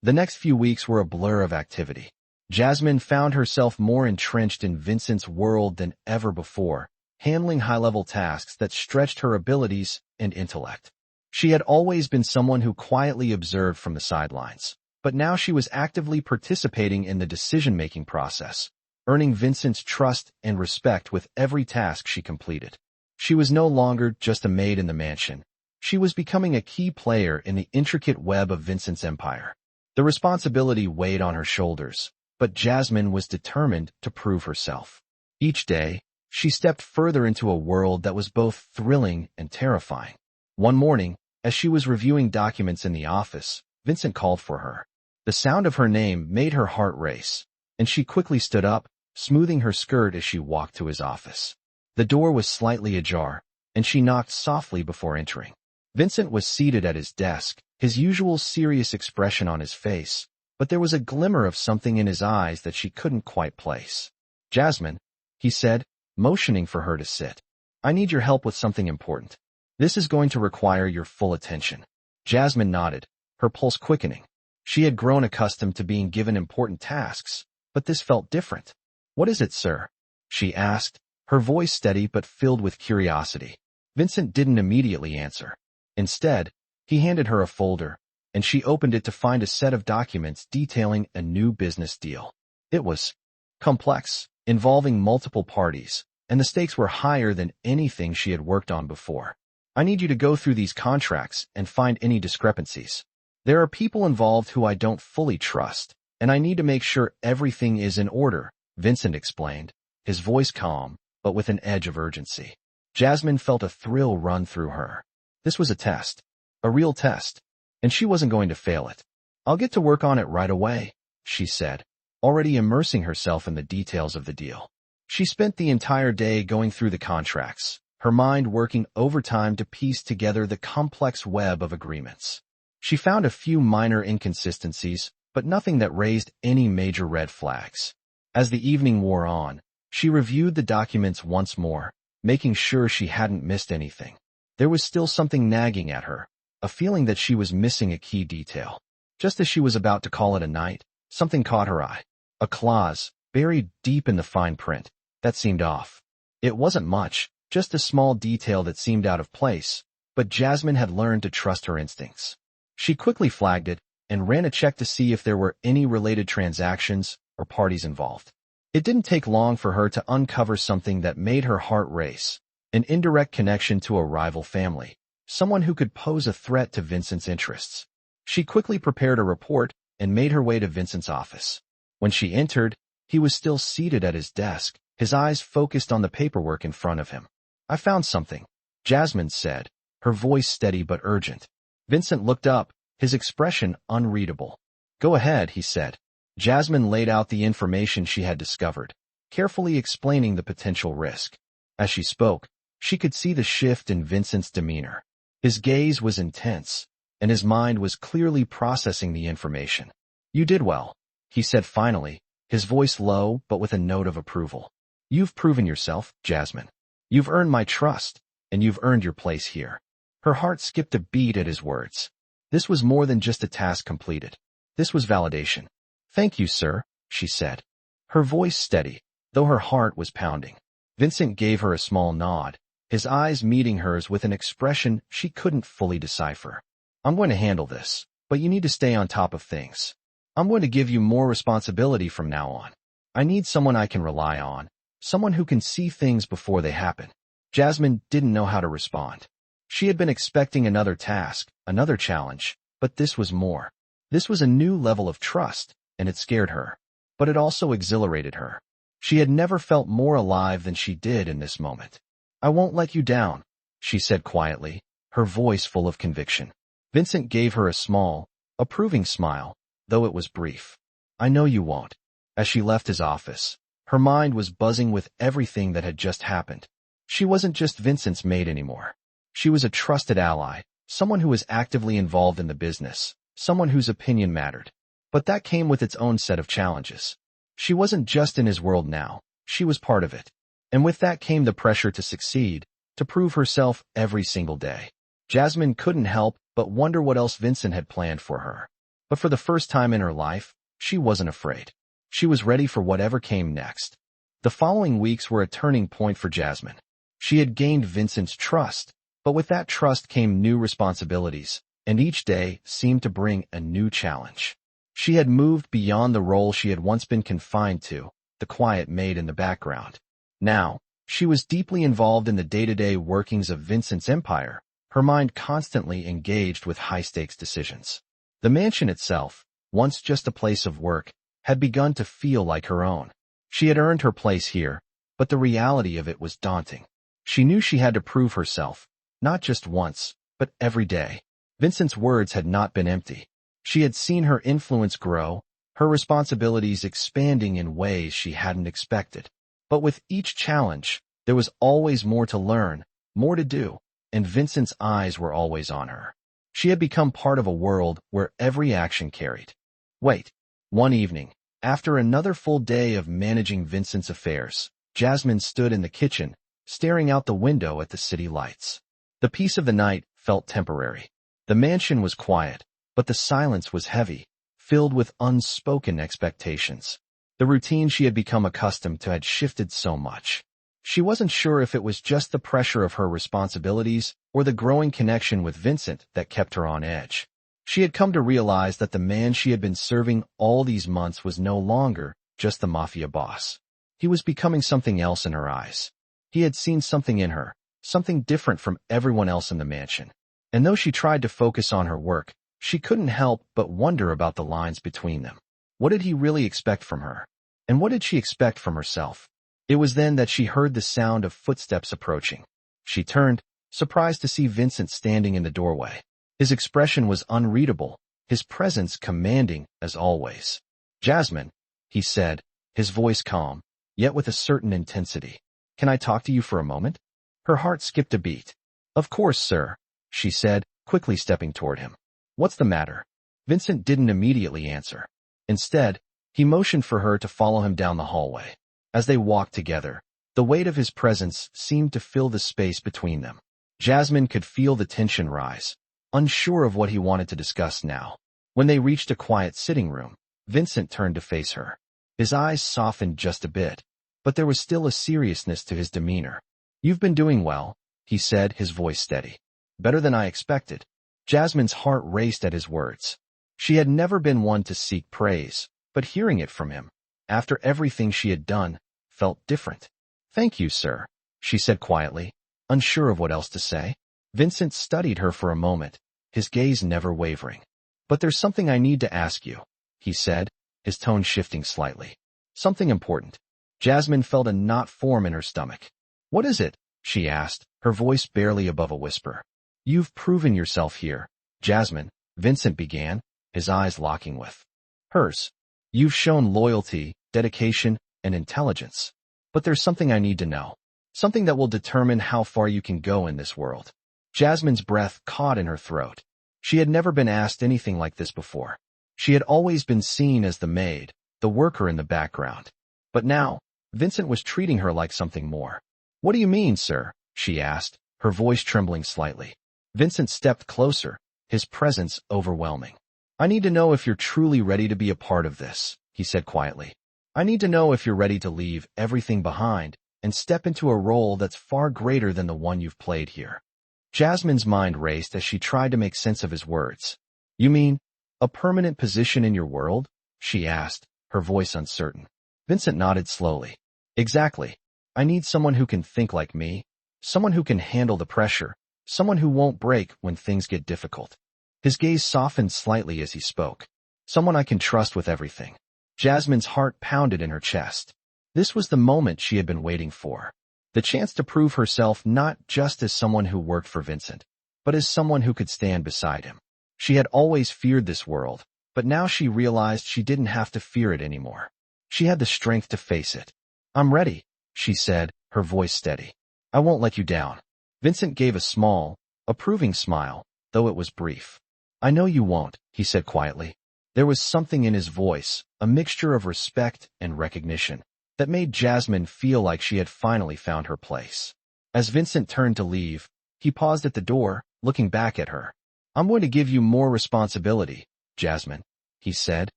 The next few weeks were a blur of activity. Jasmine found herself more entrenched in Vincent's world than ever before, handling high-level tasks that stretched her abilities and intellect. She had always been someone who quietly observed from the sidelines, but now she was actively participating in the decision-making process, earning Vincent's trust and respect with every task she completed. She was no longer just a maid in the mansion. She was becoming a key player in the intricate web of Vincent's empire. The responsibility weighed on her shoulders, but Jasmine was determined to prove herself. Each day, she stepped further into a world that was both thrilling and terrifying. One morning, as she was reviewing documents in the office, Vincent called for her. The sound of her name made her heart race, and she quickly stood up, smoothing her skirt as she walked to his office. The door was slightly ajar, and she knocked softly before entering. Vincent was seated at his desk, his usual serious expression on his face, but there was a glimmer of something in his eyes that she couldn't quite place. "Jasmine," he said, motioning for her to sit. "I need your help with something important. This is going to require your full attention." Jasmine nodded, her pulse quickening. She had grown accustomed to being given important tasks, but this felt different. "What is it, sir?" she asked, her voice steady but filled with curiosity. Vincent didn't immediately answer. Instead, he handed her a folder, and she opened it to find a set of documents detailing a new business deal. It was complex, involving multiple parties, and the stakes were higher than anything she had worked on before. "I need you to go through these contracts and find any discrepancies. There are people involved who I don't fully trust, and I need to make sure everything is in order," Vincent explained, his voice calm, but with an edge of urgency. Jasmine felt a thrill run through her. This was a test, a real test, and she wasn't going to fail it. "I'll get to work on it right away," she said, already immersing herself in the details of the deal. She spent the entire day going through the contracts, her mind working overtime to piece together the complex web of agreements. She found a few minor inconsistencies, but nothing that raised any major red flags. As the evening wore on, she reviewed the documents once more, making sure she hadn't missed anything. There was still something nagging at her, a feeling that she was missing a key detail. Just as she was about to call it a night, something caught her eye. A clause, buried deep in the fine print, that seemed off. It wasn't much, just a small detail that seemed out of place, but Jasmine had learned to trust her instincts. She quickly flagged it and ran a check to see if there were any related transactions or parties involved. It didn't take long for her to uncover something that made her heart race. An indirect connection to a rival family, someone who could pose a threat to Vincent's interests. She quickly prepared a report and made her way to Vincent's office. When she entered, he was still seated at his desk, his eyes focused on the paperwork in front of him. "I found something," Jasmine said, her voice steady but urgent. Vincent looked up, his expression unreadable. "Go ahead," he said. Jasmine laid out the information she had discovered, carefully explaining the potential risk. As she spoke, she could see the shift in Vincent's demeanor. His gaze was intense, and his mind was clearly processing the information. "You did well," he said finally, his voice low but with a note of approval. "You've proven yourself, Jasmine. You've earned my trust, and you've earned your place here. Her heart skipped a beat at his words. This was more than just a task completed. This was validation. Thank you, sir, she said. Her voice steady, though her heart was pounding. Vincent gave her a small nod, his eyes meeting hers with an expression she couldn't fully decipher. I'm going to handle this, but you need to stay on top of things. I'm going to give you more responsibility from now on. I need someone I can rely on, someone who can see things before they happen. Jasmine didn't know how to respond. She had been expecting another task, another challenge, but this was more. This was a new level of trust, and it scared her. But it also exhilarated her. She had never felt more alive than she did in this moment. I won't let you down, she said quietly, her voice full of conviction. Vincent gave her a small, approving smile, though it was brief. I know you won't. As she left his office, her mind was buzzing with everything that had just happened. She wasn't just Vincent's maid anymore. She was a trusted ally, someone who was actively involved in the business, someone whose opinion mattered. But that came with its own set of challenges. She wasn't just in his world now, she was part of it. And with that came the pressure to succeed, to prove herself every single day. Jasmine couldn't help but wonder what else Vincent had planned for her. But for the first time in her life, she wasn't afraid. She was ready for whatever came next. The following weeks were a turning point for Jasmine. She had gained Vincent's trust, but with that trust came new responsibilities, and each day seemed to bring a new challenge. She had moved beyond the role she had once been confined to, the quiet maid in the background. Now, she was deeply involved in the day-to-day workings of Vincent's empire, her mind constantly engaged with high-stakes decisions. The mansion itself, once just a place of work, had begun to feel like her own. She had earned her place here, but the reality of it was daunting. She knew she had to prove herself, not just once, but every day. Vincent's words had not been empty. She had seen her influence grow, her responsibilities expanding in ways she hadn't expected. But with each challenge, there was always more to learn, more to do, and Vincent's eyes were always on her. She had become part of a world where every action carried weight. One evening, after another full day of managing Vincent's affairs, Jasmine stood in the kitchen, staring out the window at the city lights. The peace of the night felt temporary. The mansion was quiet, but the silence was heavy, filled with unspoken expectations. The routine she had become accustomed to had shifted so much. She wasn't sure if it was just the pressure of her responsibilities or the growing connection with Vincent that kept her on edge. She had come to realize that the man she had been serving all these months was no longer just the Mafia boss. He was becoming something else in her eyes. He had seen something in her, something different from everyone else in the mansion. And though she tried to focus on her work, she couldn't help but wonder about the lines between them. What did he really expect from her? And what did she expect from herself? It was then that she heard the sound of footsteps approaching. She turned, surprised to see Vincent standing in the doorway. His expression was unreadable, his presence commanding as always. "Jasmine," he said, his voice calm, yet with a certain intensity. "Can I talk to you for a moment?" Her heart skipped a beat. "Of course, sir," she said, quickly stepping toward him. "What's the matter?" Vincent didn't immediately answer. Instead, he motioned for her to follow him down the hallway. As they walked together, the weight of his presence seemed to fill the space between them. Jasmine could feel the tension rise, unsure of what he wanted to discuss now. When they reached a quiet sitting room, Vincent turned to face her. His eyes softened just a bit, but there was still a seriousness to his demeanor. "You've been doing well," he said, his voice steady. "Better than I expected." Jasmine's heart raced at his words. She had never been one to seek praise, but hearing it from him, after everything she had done, felt different. "Thank you, sir," she said quietly, unsure of what else to say. Vincent studied her for a moment, his gaze never wavering. "But there's something I need to ask you," he said, his tone shifting slightly. "Something important." Jasmine felt a knot form in her stomach. "What is it?" she asked, her voice barely above a whisper. "You've proven yourself here, Jasmine," Vincent began, his eyes locking with hers. "You've shown loyalty, dedication, and intelligence. But there's something I need to know. Something that will determine how far you can go in this world." Jasmine's breath caught in her throat. She had never been asked anything like this before. She had always been seen as the maid, the worker in the background. But now, Vincent was treating her like something more. "What do you mean, sir?" she asked, her voice trembling slightly. Vincent stepped closer, his presence overwhelming. "I need to know if you're truly ready to be a part of this," he said quietly. "I need to know if you're ready to leave everything behind and step into a role that's far greater than the one you've played here." Jasmine's mind raced as she tried to make sense of his words. "You mean, a permanent position in your world?" she asked, her voice uncertain. Vincent nodded slowly. "Exactly. I need someone who can think like me, someone who can handle the pressure, someone who won't break when things get difficult." His gaze softened slightly as he spoke. "Someone I can trust with everything." Jasmine's heart pounded in her chest. This was the moment she had been waiting for. The chance to prove herself not just as someone who worked for Vincent, but as someone who could stand beside him. She had always feared this world, but now she realized she didn't have to fear it anymore. She had the strength to face it. "I'm ready," she said, her voice steady. "I won't let you down." Vincent gave a small, approving smile, though it was brief. "I know you won't," he said quietly. There was something in his voice, a mixture of respect and recognition, that made Jasmine feel like she had finally found her place. As Vincent turned to leave, he paused at the door, looking back at her. "I'm going to give you more responsibility, Jasmine," he said,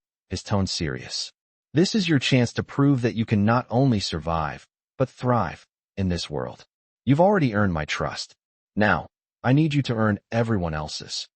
his tone serious. "This is your chance to prove that you can not only survive, but thrive in this world. You've already earned my trust. Now, I need you to earn everyone else's."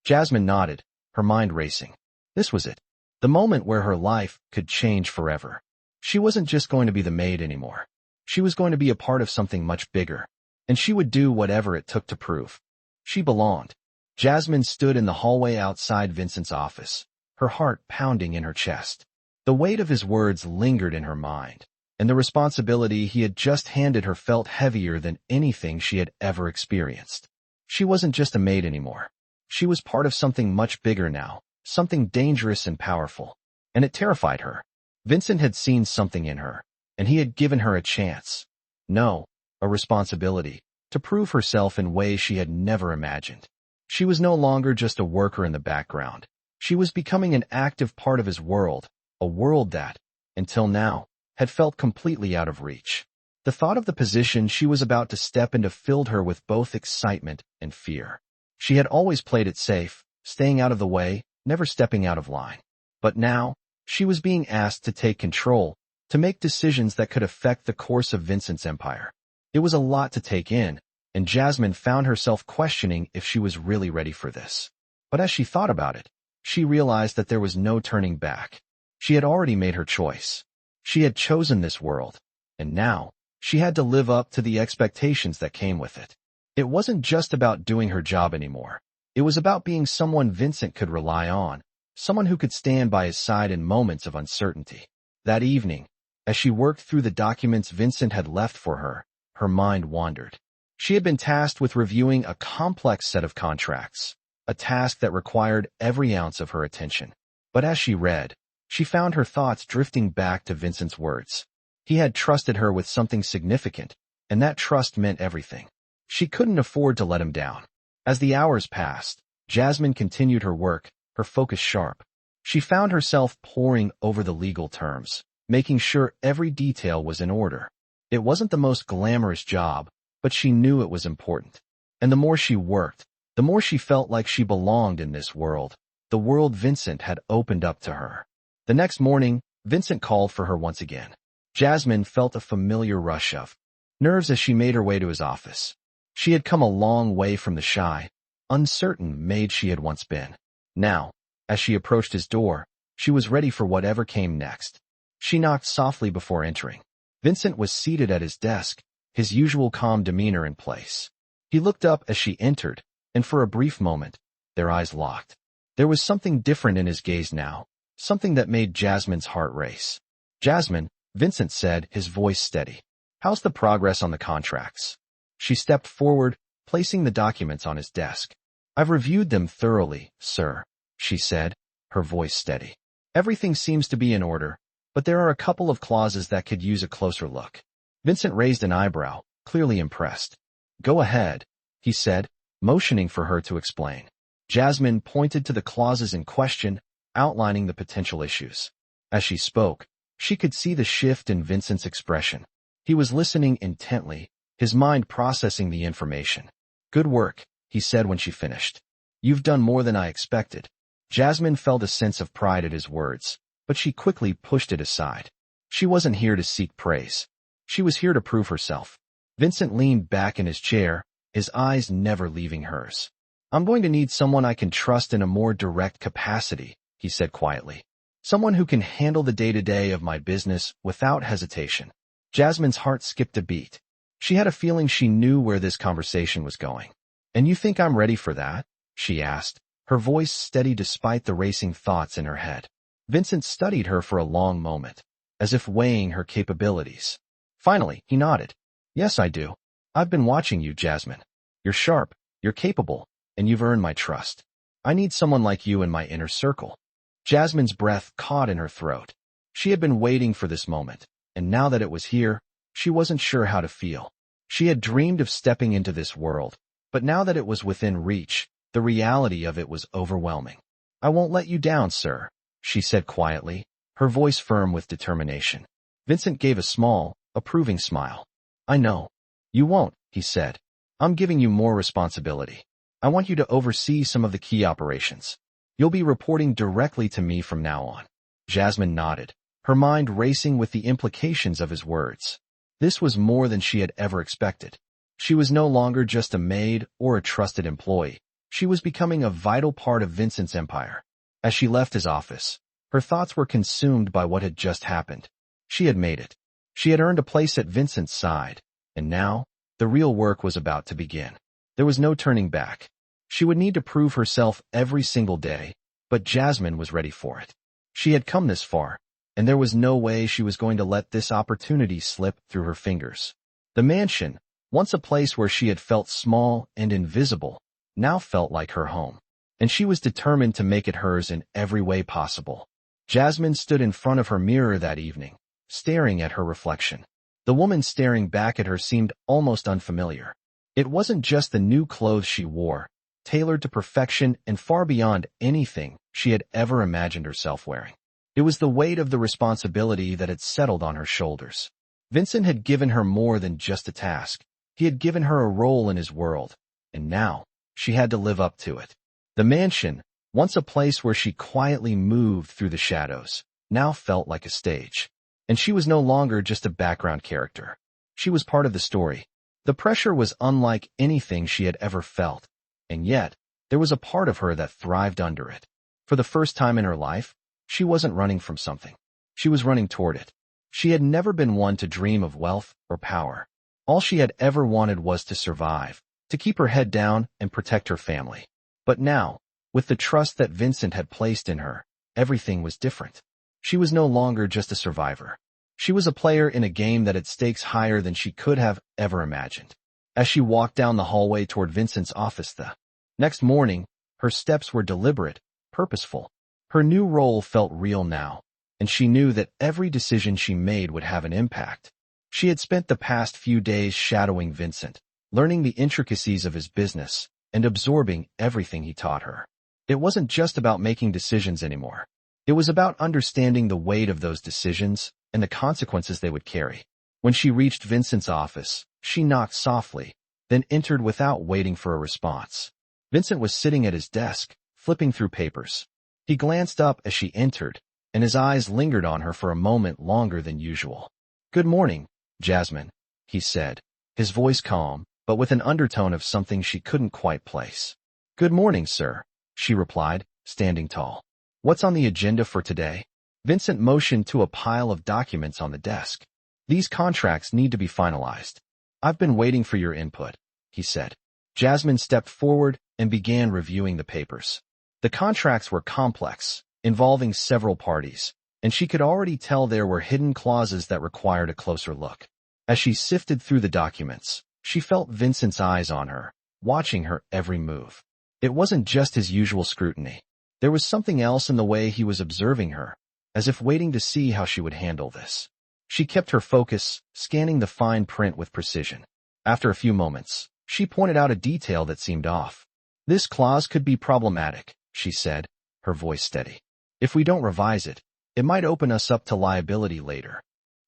Jasmine nodded, her mind racing. This was it, the moment where her life could change forever. She wasn't just going to be the maid anymore. She was going to be a part of something much bigger, and she would do whatever it took to prove she belonged. Jasmine stood in the hallway outside Vincent's office, her heart pounding in her chest. The weight of his words lingered in her mind, and the responsibility he had just handed her felt heavier than anything she had ever experienced. She wasn't just a maid anymore. She was part of something much bigger now, something dangerous and powerful, and it terrified her. Vincent had seen something in her, and he had given her a chance. No, a responsibility, to prove herself in ways she had never imagined. She was no longer just a worker in the background. She was becoming an active part of his world, a world that, until now, had felt completely out of reach. The thought of the position she was about to step into filled her with both excitement and fear. She had always played it safe, staying out of the way, never stepping out of line. But now, she was being asked to take control, to make decisions that could affect the course of Vincent's empire. It was a lot to take in, and Jasmine found herself questioning if she was really ready for this. But as she thought about it, she realized that there was no turning back. She had already made her choice. She had chosen this world, and now, she had to live up to the expectations that came with it. It wasn't just about doing her job anymore. It was about being someone Vincent could rely on, someone who could stand by his side in moments of uncertainty. That evening, as she worked through the documents Vincent had left for her, her mind wandered. She had been tasked with reviewing a complex set of contracts, a task that required every ounce of her attention. But as she read, she found her thoughts drifting back to Vincent's words. He had trusted her with something significant, and that trust meant everything. She couldn't afford to let him down. As the hours passed, Jasmine continued her work, her focus sharp. She found herself poring over the legal terms, making sure every detail was in order. It wasn't the most glamorous job, but she knew it was important. And the more she worked, the more she felt like she belonged in this world, the world Vincent had opened up to her. The next morning, Vincent called for her once again. Jasmine felt a familiar rush of nerves as she made her way to his office. She had come a long way from the shy, uncertain maid she had once been. Now, as she approached his door, she was ready for whatever came next. She knocked softly before entering. Vincent was seated at his desk, his usual calm demeanor in place. He looked up as she entered, and for a brief moment, their eyes locked. There was something different in his gaze now, something that made Jasmine's heart race. "Jasmine," Vincent said, his voice steady. "How's the progress on the contracts?" She stepped forward, placing the documents on his desk. "I've reviewed them thoroughly, sir," she said, her voice steady. "Everything seems to be in order, but there are a couple of clauses that could use a closer look." Vincent raised an eyebrow, clearly impressed. "Go ahead," he said, motioning for her to explain. Jasmine pointed to the clauses in question, outlining the potential issues. As she spoke, she could see the shift in Vincent's expression. He was listening intently, his mind processing the information. "Good work," he said when she finished. "You've done more than I expected." Jasmine felt a sense of pride at his words, but she quickly pushed it aside. She wasn't here to seek praise. She was here to prove herself. Vincent leaned back in his chair, his eyes never leaving hers. "I'm going to need someone I can trust in a more direct capacity," he said quietly. "Someone who can handle the day-to-day of my business without hesitation." Jasmine's heart skipped a beat. She had a feeling she knew where this conversation was going. "And you think I'm ready for that?" she asked, her voice steady despite the racing thoughts in her head. Vincent studied her for a long moment, as if weighing her capabilities. Finally, he nodded. "Yes, I do. I've been watching you, Jasmine. You're sharp, you're capable, and you've earned my trust. I need someone like you in my inner circle." Jasmine's breath caught in her throat. She had been waiting for this moment, and now that it was here, she wasn't sure how to feel. She had dreamed of stepping into this world, but now that it was within reach, the reality of it was overwhelming. "I won't let you down, sir," she said quietly, her voice firm with determination. Vincent gave a small, approving smile. "I know. You won't," he said. "I'm giving you more responsibility. I want you to oversee some of the key operations. You'll be reporting directly to me from now on." Jasmine nodded, her mind racing with the implications of his words. This was more than she had ever expected. She was no longer just a maid or a trusted employee. She was becoming a vital part of Vincent's empire. As she left his office, her thoughts were consumed by what had just happened. She had made it. She had earned a place at Vincent's side, and now, the real work was about to begin. There was no turning back. She would need to prove herself every single day, but Jasmine was ready for it. She had come this far, and there was no way she was going to let this opportunity slip through her fingers. The mansion, once a place where she had felt small and invisible, now felt like her home, and she was determined to make it hers in every way possible. Jasmine stood in front of her mirror that evening, staring at her reflection. The woman staring back at her seemed almost unfamiliar. It wasn't just the new clothes she wore, tailored to perfection and far beyond anything she had ever imagined herself wearing. It was the weight of the responsibility that had settled on her shoulders. Vincent had given her more than just a task. He had given her a role in his world, and now she had to live up to it. The mansion, once a place where she quietly moved through the shadows, now felt like a stage. And she was no longer just a background character. She was part of the story. The pressure was unlike anything she had ever felt, and yet, there was a part of her that thrived under it. For the first time in her life, she wasn't running from something. She was running toward it. She had never been one to dream of wealth or power. All she had ever wanted was to survive, to keep her head down and protect her family. But now, with the trust that Vincent had placed in her, everything was different. She was no longer just a survivor. She was a player in a game that had stakes higher than she could have ever imagined. As she walked down the hallway toward Vincent's office the next morning, her steps were deliberate, purposeful. Her new role felt real now, and she knew that every decision she made would have an impact. She had spent the past few days shadowing Vincent, learning the intricacies of his business, and absorbing everything he taught her. It wasn't just about making decisions anymore. It was about understanding the weight of those decisions and the consequences they would carry. When she reached Vincent's office, she knocked softly, then entered without waiting for a response. Vincent was sitting at his desk, flipping through papers. He glanced up as she entered, and his eyes lingered on her for a moment longer than usual. "Good morning, Jasmine," he said, his voice calm, but with an undertone of something she couldn't quite place. "Good morning, sir," she replied, standing tall. "What's on the agenda for today?" Vincent motioned to a pile of documents on the desk. "These contracts need to be finalized. I've been waiting for your input," he said. Jasmine stepped forward and began reviewing the papers. The contracts were complex, involving several parties, and she could already tell there were hidden clauses that required a closer look. As she sifted through the documents, she felt Vincent's eyes on her, watching her every move. It wasn't just his usual scrutiny. There was something else in the way he was observing her, as if waiting to see how she would handle this. She kept her focus, scanning the fine print with precision. After a few moments, she pointed out a detail that seemed off. "This clause could be problematic," she said, her voice steady. "If we don't revise it, it might open us up to liability later."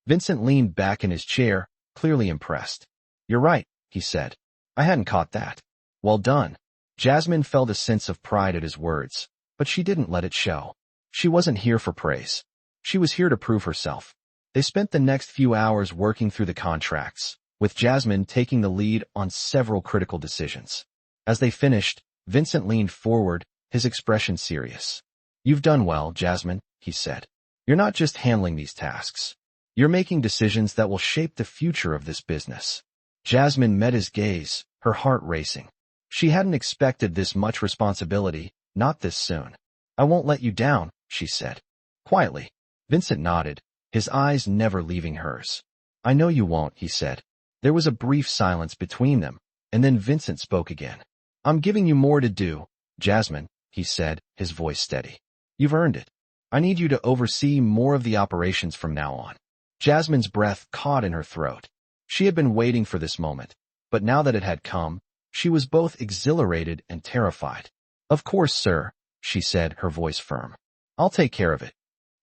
Vincent leaned back in his chair, clearly impressed. You're right, he said. I hadn't caught that. Well done. Jasmine felt a sense of pride at his words, but she didn't let it show. She wasn't here for praise. She was here to prove herself. They spent the next few hours working through the contracts, with Jasmine taking the lead on several critical decisions. As they finished, Vincent leaned forward, his expression serious. You've done well, Jasmine, he said. You're not just handling these tasks. You're making decisions that will shape the future of this business. Jasmine met his gaze, her heart racing. She hadn't expected this much responsibility, not this soon. I won't let you down, she said. Quietly. Vincent nodded, his eyes never leaving hers. I know you won't, he said. There was a brief silence between them, and then Vincent spoke again. I'm giving you more to do, Jasmine, he said, his voice steady. You've earned it. I need you to oversee more of the operations from now on. Jasmine's breath caught in her throat. She had been waiting for this moment, but now that it had come, she was both exhilarated and terrified. Of course, sir, she said, her voice firm. I'll take care of it.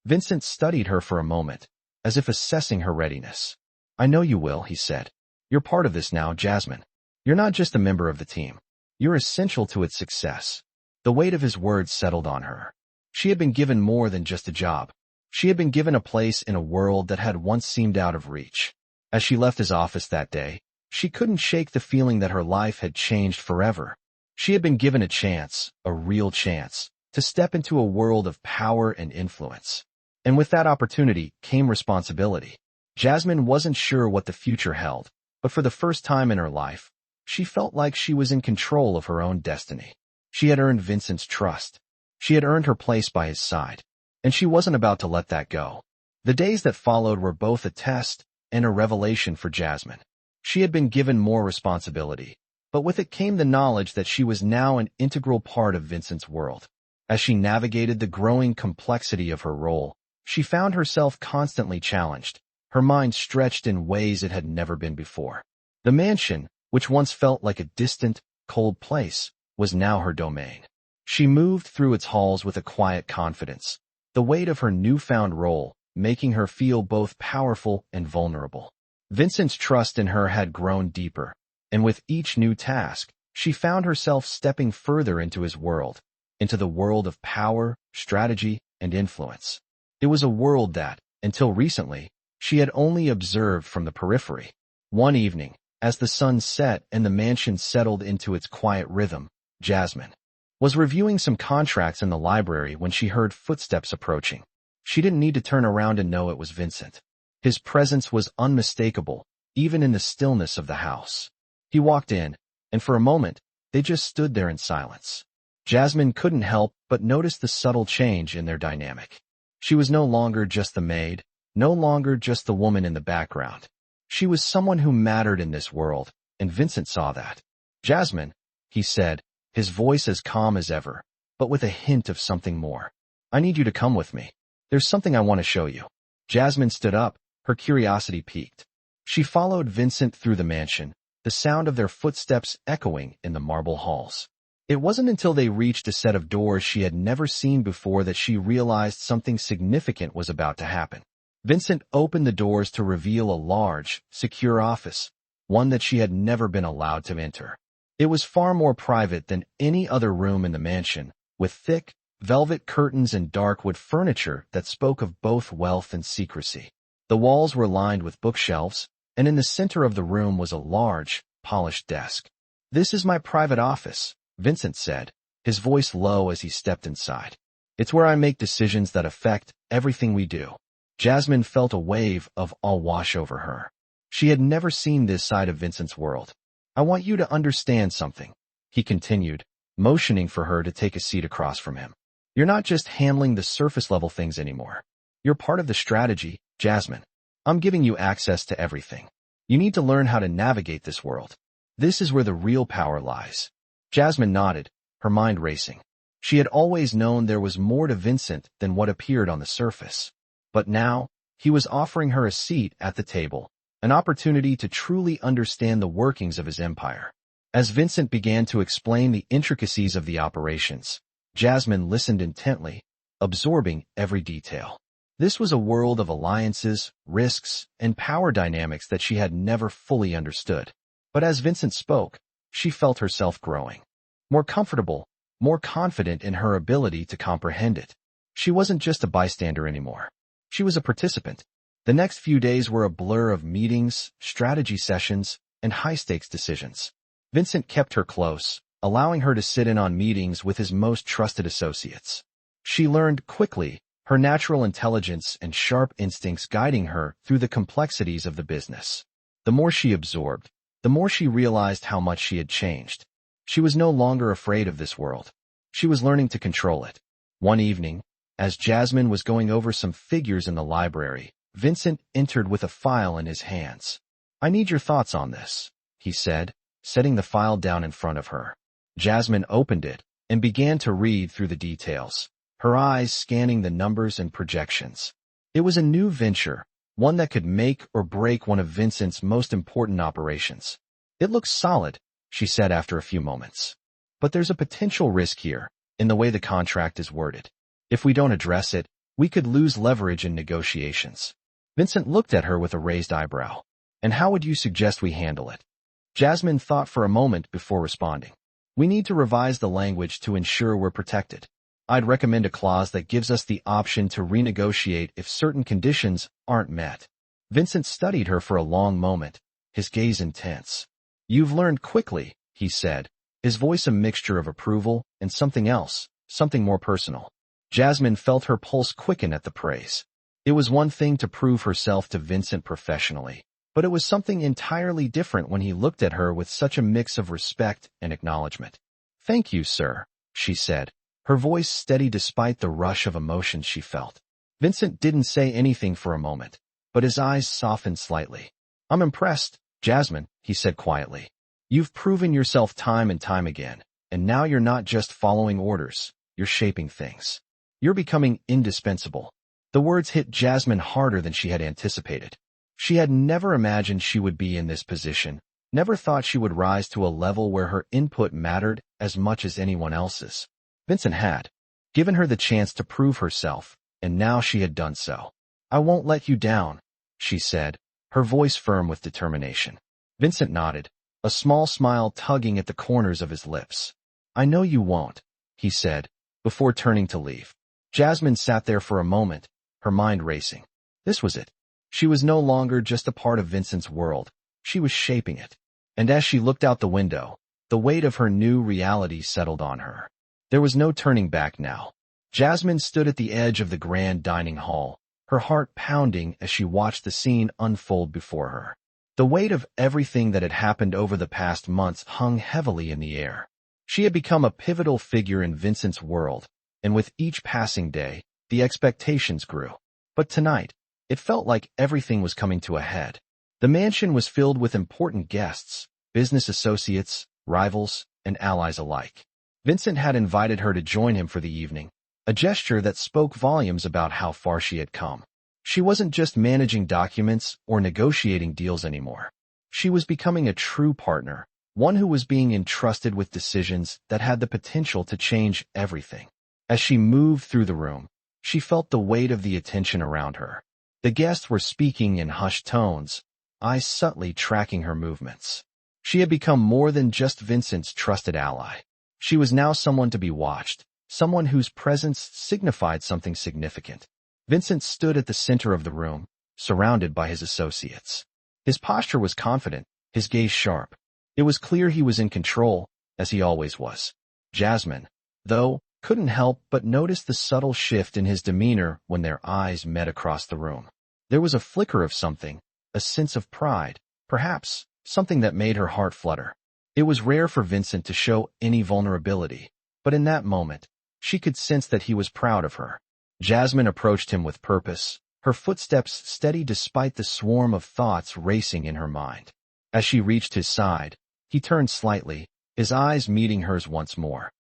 Vincent studied her for a moment, as if assessing her readiness. I know you will, he said. You're part of this now, Jasmine. You're not just a member of the team. You're essential to its success. The weight of his words settled on her. She had been given more than just a job. She had been given a place in a world that had once seemed out of reach. As she left his office that day, she couldn't shake the feeling that her life had changed forever. She had been given a chance, a real chance, to step into a world of power and influence. And with that opportunity came responsibility. Jasmine wasn't sure what the future held, but for the first time in her life, she felt like she was in control of her own destiny. She had earned Vincent's trust. She had earned her place by his side, and she wasn't about to let that go. The days that followed were both a test and a revelation for Jasmine. She had been given more responsibility, but with it came the knowledge that she was now an integral part of Vincent's world. As she navigated the growing complexity of her role, she found herself constantly challenged, her mind stretched in ways it had never been before. The mansion, which once felt like a distant, cold place, was now her domain. She moved through its halls with a quiet confidence, the weight of her newfound role making her feel both powerful and vulnerable. Vincent's trust in her had grown deeper, and with each new task, she found herself stepping further into his world, into the world of power, strategy, and influence. It was a world that, until recently, she had only observed from the periphery. One evening, as the sun set and the mansion settled into its quiet rhythm, Jasmine was reviewing some contracts in the library when she heard footsteps approaching. She didn't need to turn around and know it was Vincent. His presence was unmistakable, even in the stillness of the house. He walked in, and for a moment, they just stood there in silence. Jasmine couldn't help but notice the subtle change in their dynamic. She was no longer just the maid, no longer just the woman in the background. She was someone who mattered in this world, and Vincent saw that. Jasmine, he said, his voice as calm as ever, but with a hint of something more. I need you to come with me. There's something I want to show you. Jasmine stood up, her curiosity piqued. She followed Vincent through the mansion, the sound of their footsteps echoing in the marble halls. It wasn't until they reached a set of doors she had never seen before that she realized something significant was about to happen. Vincent opened the doors to reveal a large, secure office, one that she had never been allowed to enter. It was far more private than any other room in the mansion, with thick, velvet curtains and dark wood furniture that spoke of both wealth and secrecy. The walls were lined with bookshelves, and in the center of the room was a large, polished desk. This is my private office, Vincent said, his voice low as he stepped inside. It's where I make decisions that affect everything we do. Jasmine felt a wave of awe wash over her. She had never seen this side of Vincent's world. I want you to understand something, he continued, motioning for her to take a seat across from him. You're not just handling the surface-level things anymore. You're part of the strategy, Jasmine. I'm giving you access to everything. You need to learn how to navigate this world. This is where the real power lies. Jasmine nodded, her mind racing. She had always known there was more to Vincent than what appeared on the surface. But now, he was offering her a seat at the table, an opportunity to truly understand the workings of his empire. As Vincent began to explain the intricacies of the operations, Jasmine listened intently, absorbing every detail. This was a world of alliances, risks, and power dynamics that she had never fully understood. But as Vincent spoke, she felt herself growing. More comfortable, more confident in her ability to comprehend it. She wasn't just a bystander anymore. She was a participant. The next few days were a blur of meetings, strategy sessions, and high-stakes decisions. Vincent kept her close, allowing her to sit in on meetings with his most trusted associates. She learned quickly, her natural intelligence and sharp instincts guiding her through the complexities of the business. The more she absorbed, the more she realized how much she had changed. She was no longer afraid of this world. She was learning to control it. One evening, as Jasmine was going over some figures in the library, Vincent entered with a file in his hands. "I need your thoughts on this," he said, setting the file down in front of her. Jasmine opened it and began to read through the details, her eyes scanning the numbers and projections. It was a new venture, one that could make or break one of Vincent's most important operations. "It looks solid," she said after a few moments. "But there's a potential risk here, in the way the contract is worded. If we don't address it, we could lose leverage in negotiations." Vincent looked at her with a raised eyebrow. "And how would you suggest we handle it?" Jasmine thought for a moment before responding. "We need to revise the language to ensure we're protected. I'd recommend a clause that gives us the option to renegotiate if certain conditions aren't met." Vincent studied her for a long moment, his gaze intense. "You've learned quickly," he said, his voice a mixture of approval and something else, something more personal. Jasmine felt her pulse quicken at the praise. It was one thing to prove herself to Vincent professionally, but it was something entirely different when he looked at her with such a mix of respect and acknowledgement. "Thank you, sir," she said, her voice steady despite the rush of emotion she felt. Vincent didn't say anything for a moment, but his eyes softened slightly. "I'm impressed, Jasmine," he said quietly. "You've proven yourself time and time again, and now you're not just following orders, you're shaping things. You're becoming indispensable." The words hit Jasmine harder than she had anticipated. She had never imagined she would be in this position, never thought she would rise to a level where her input mattered as much as anyone else's. Vincent had given her the chance to prove herself, and now she had done so. "I won't let you down," she said, her voice firm with determination. Vincent nodded, a small smile tugging at the corners of his lips. "I know you won't," he said, before turning to leave. Jasmine sat there for a moment, her mind racing. This was it. She was no longer just a part of Vincent's world. She was shaping it. And as she looked out the window, the weight of her new reality settled on her. There was no turning back now. Jasmine stood at the edge of the grand dining hall, her heart pounding as she watched the scene unfold before her. The weight of everything that had happened over the past months hung heavily in the air. She had become a pivotal figure in Vincent's world, and with each passing day, the expectations grew. But tonight, it felt like everything was coming to a head. The mansion was filled with important guests, business associates, rivals, and allies alike. Vincent had invited her to join him for the evening, a gesture that spoke volumes about how far she had come. She wasn't just managing documents or negotiating deals anymore. She was becoming a true partner, one who was being entrusted with decisions that had the potential to change everything. As she moved through the room, she felt the weight of the attention around her. The guests were speaking in hushed tones, eyes subtly tracking her movements. She had become more than just Vincent's trusted ally. She was now someone to be watched, someone whose presence signified something significant. Vincent stood at the center of the room, surrounded by his associates. His posture was confident, his gaze sharp. It was clear he was in control, as he always was. Jasmine, though, couldn't help but notice the subtle shift in his demeanor when their eyes met across the room. There was a flicker of something, a sense of pride, perhaps, something that made her heart flutter. It was rare for Vincent to show any vulnerability, but in that moment, she could sense that he was proud of her. Jasmine approached him with purpose, her footsteps steady despite the swarm of thoughts racing in her mind. As she reached his side, he turned slightly, his eyes meeting hers once more.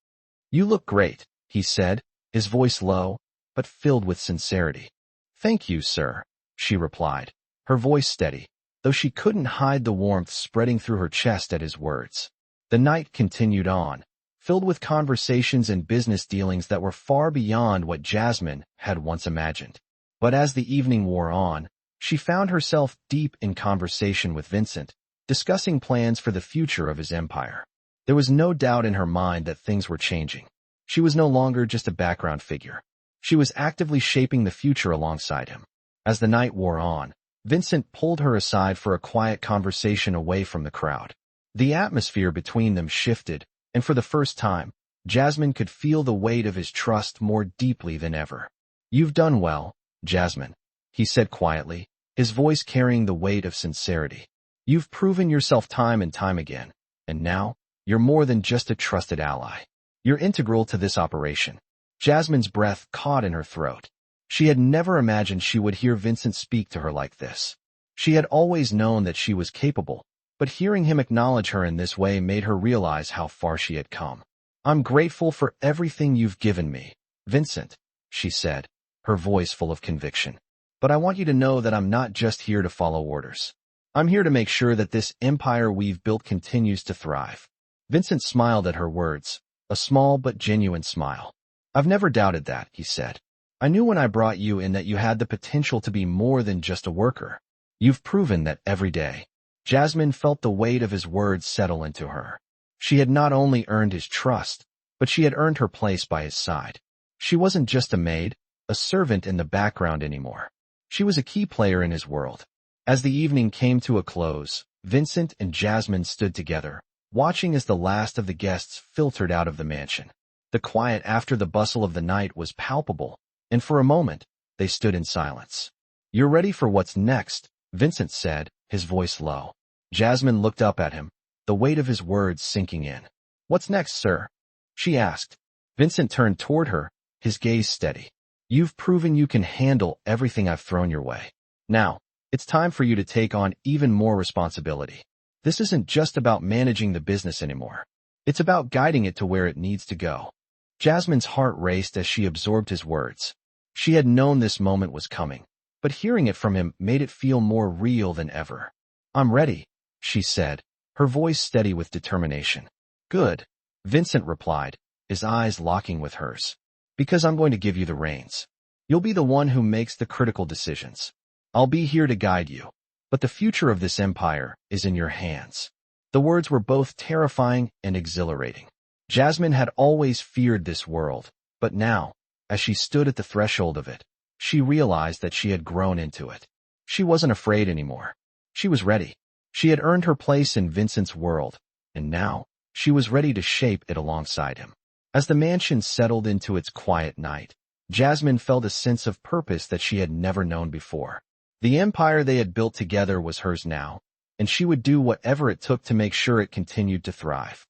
"You look great," he said, his voice low, but filled with sincerity. "Thank you, sir," she replied, her voice steady, though she couldn't hide the warmth spreading through her chest at his words. The night continued on, filled with conversations and business dealings that were far beyond what Jasmine had once imagined. But as the evening wore on, she found herself deep in conversation with Vincent, discussing plans for the future of his empire. There was no doubt in her mind that things were changing. She was no longer just a background figure. She was actively shaping the future alongside him. As the night wore on, Vincent pulled her aside for a quiet conversation away from the crowd. The atmosphere between them shifted, and for the first time, Jasmine could feel the weight of his trust more deeply than ever. "You've done well, Jasmine," he said quietly, his voice carrying the weight of sincerity. "You've proven yourself time and time again, and now, you're more than just a trusted ally. You're integral to this operation." Jasmine's breath caught in her throat. She had never imagined she would hear Vincent speak to her like this. She had always known that she was capable, but hearing him acknowledge her in this way made her realize how far she had come. "I'm grateful for everything you've given me, Vincent," she said, her voice full of conviction. "But I want you to know that I'm not just here to follow orders. I'm here to make sure that this empire we've built continues to thrive." Vincent smiled at her words, a small but genuine smile. "I've never doubted that," he said. "I knew when I brought you in that you had the potential to be more than just a worker. You've proven that every day." Jasmine felt the weight of his words settle into her. She had not only earned his trust, but she had earned her place by his side. She wasn't just a maid, a servant in the background anymore. She was a key player in his world. As the evening came to a close, Vincent and Jasmine stood together, watching as the last of the guests filtered out of the mansion. The quiet after the bustle of the night was palpable, and for a moment, they stood in silence. "You're ready for what's next," Vincent said, his voice low. Jasmine looked up at him, the weight of his words sinking in. "What's next, sir?" she asked. Vincent turned toward her, his gaze steady. "You've proven you can handle everything I've thrown your way. Now, it's time for you to take on even more responsibility. This isn't just about managing the business anymore. It's about guiding it to where it needs to go." Jasmine's heart raced as she absorbed his words. She had known this moment was coming, but hearing it from him made it feel more real than ever. "I'm ready," she said, her voice steady with determination. "Good," Vincent replied, his eyes locking with hers. "Because I'm going to give you the reins. You'll be the one who makes the critical decisions. I'll be here to guide you, but the future of this empire is in your hands." The words were both terrifying and exhilarating. Jasmine had always feared this world, but now, as she stood at the threshold of it, she realized that she had grown into it. She wasn't afraid anymore. She was ready. She had earned her place in Vincent's world, and now, she was ready to shape it alongside him. As the mansion settled into its quiet night, Jasmine felt a sense of purpose that she had never known before. The empire they had built together was hers now, and she would do whatever it took to make sure it continued to thrive.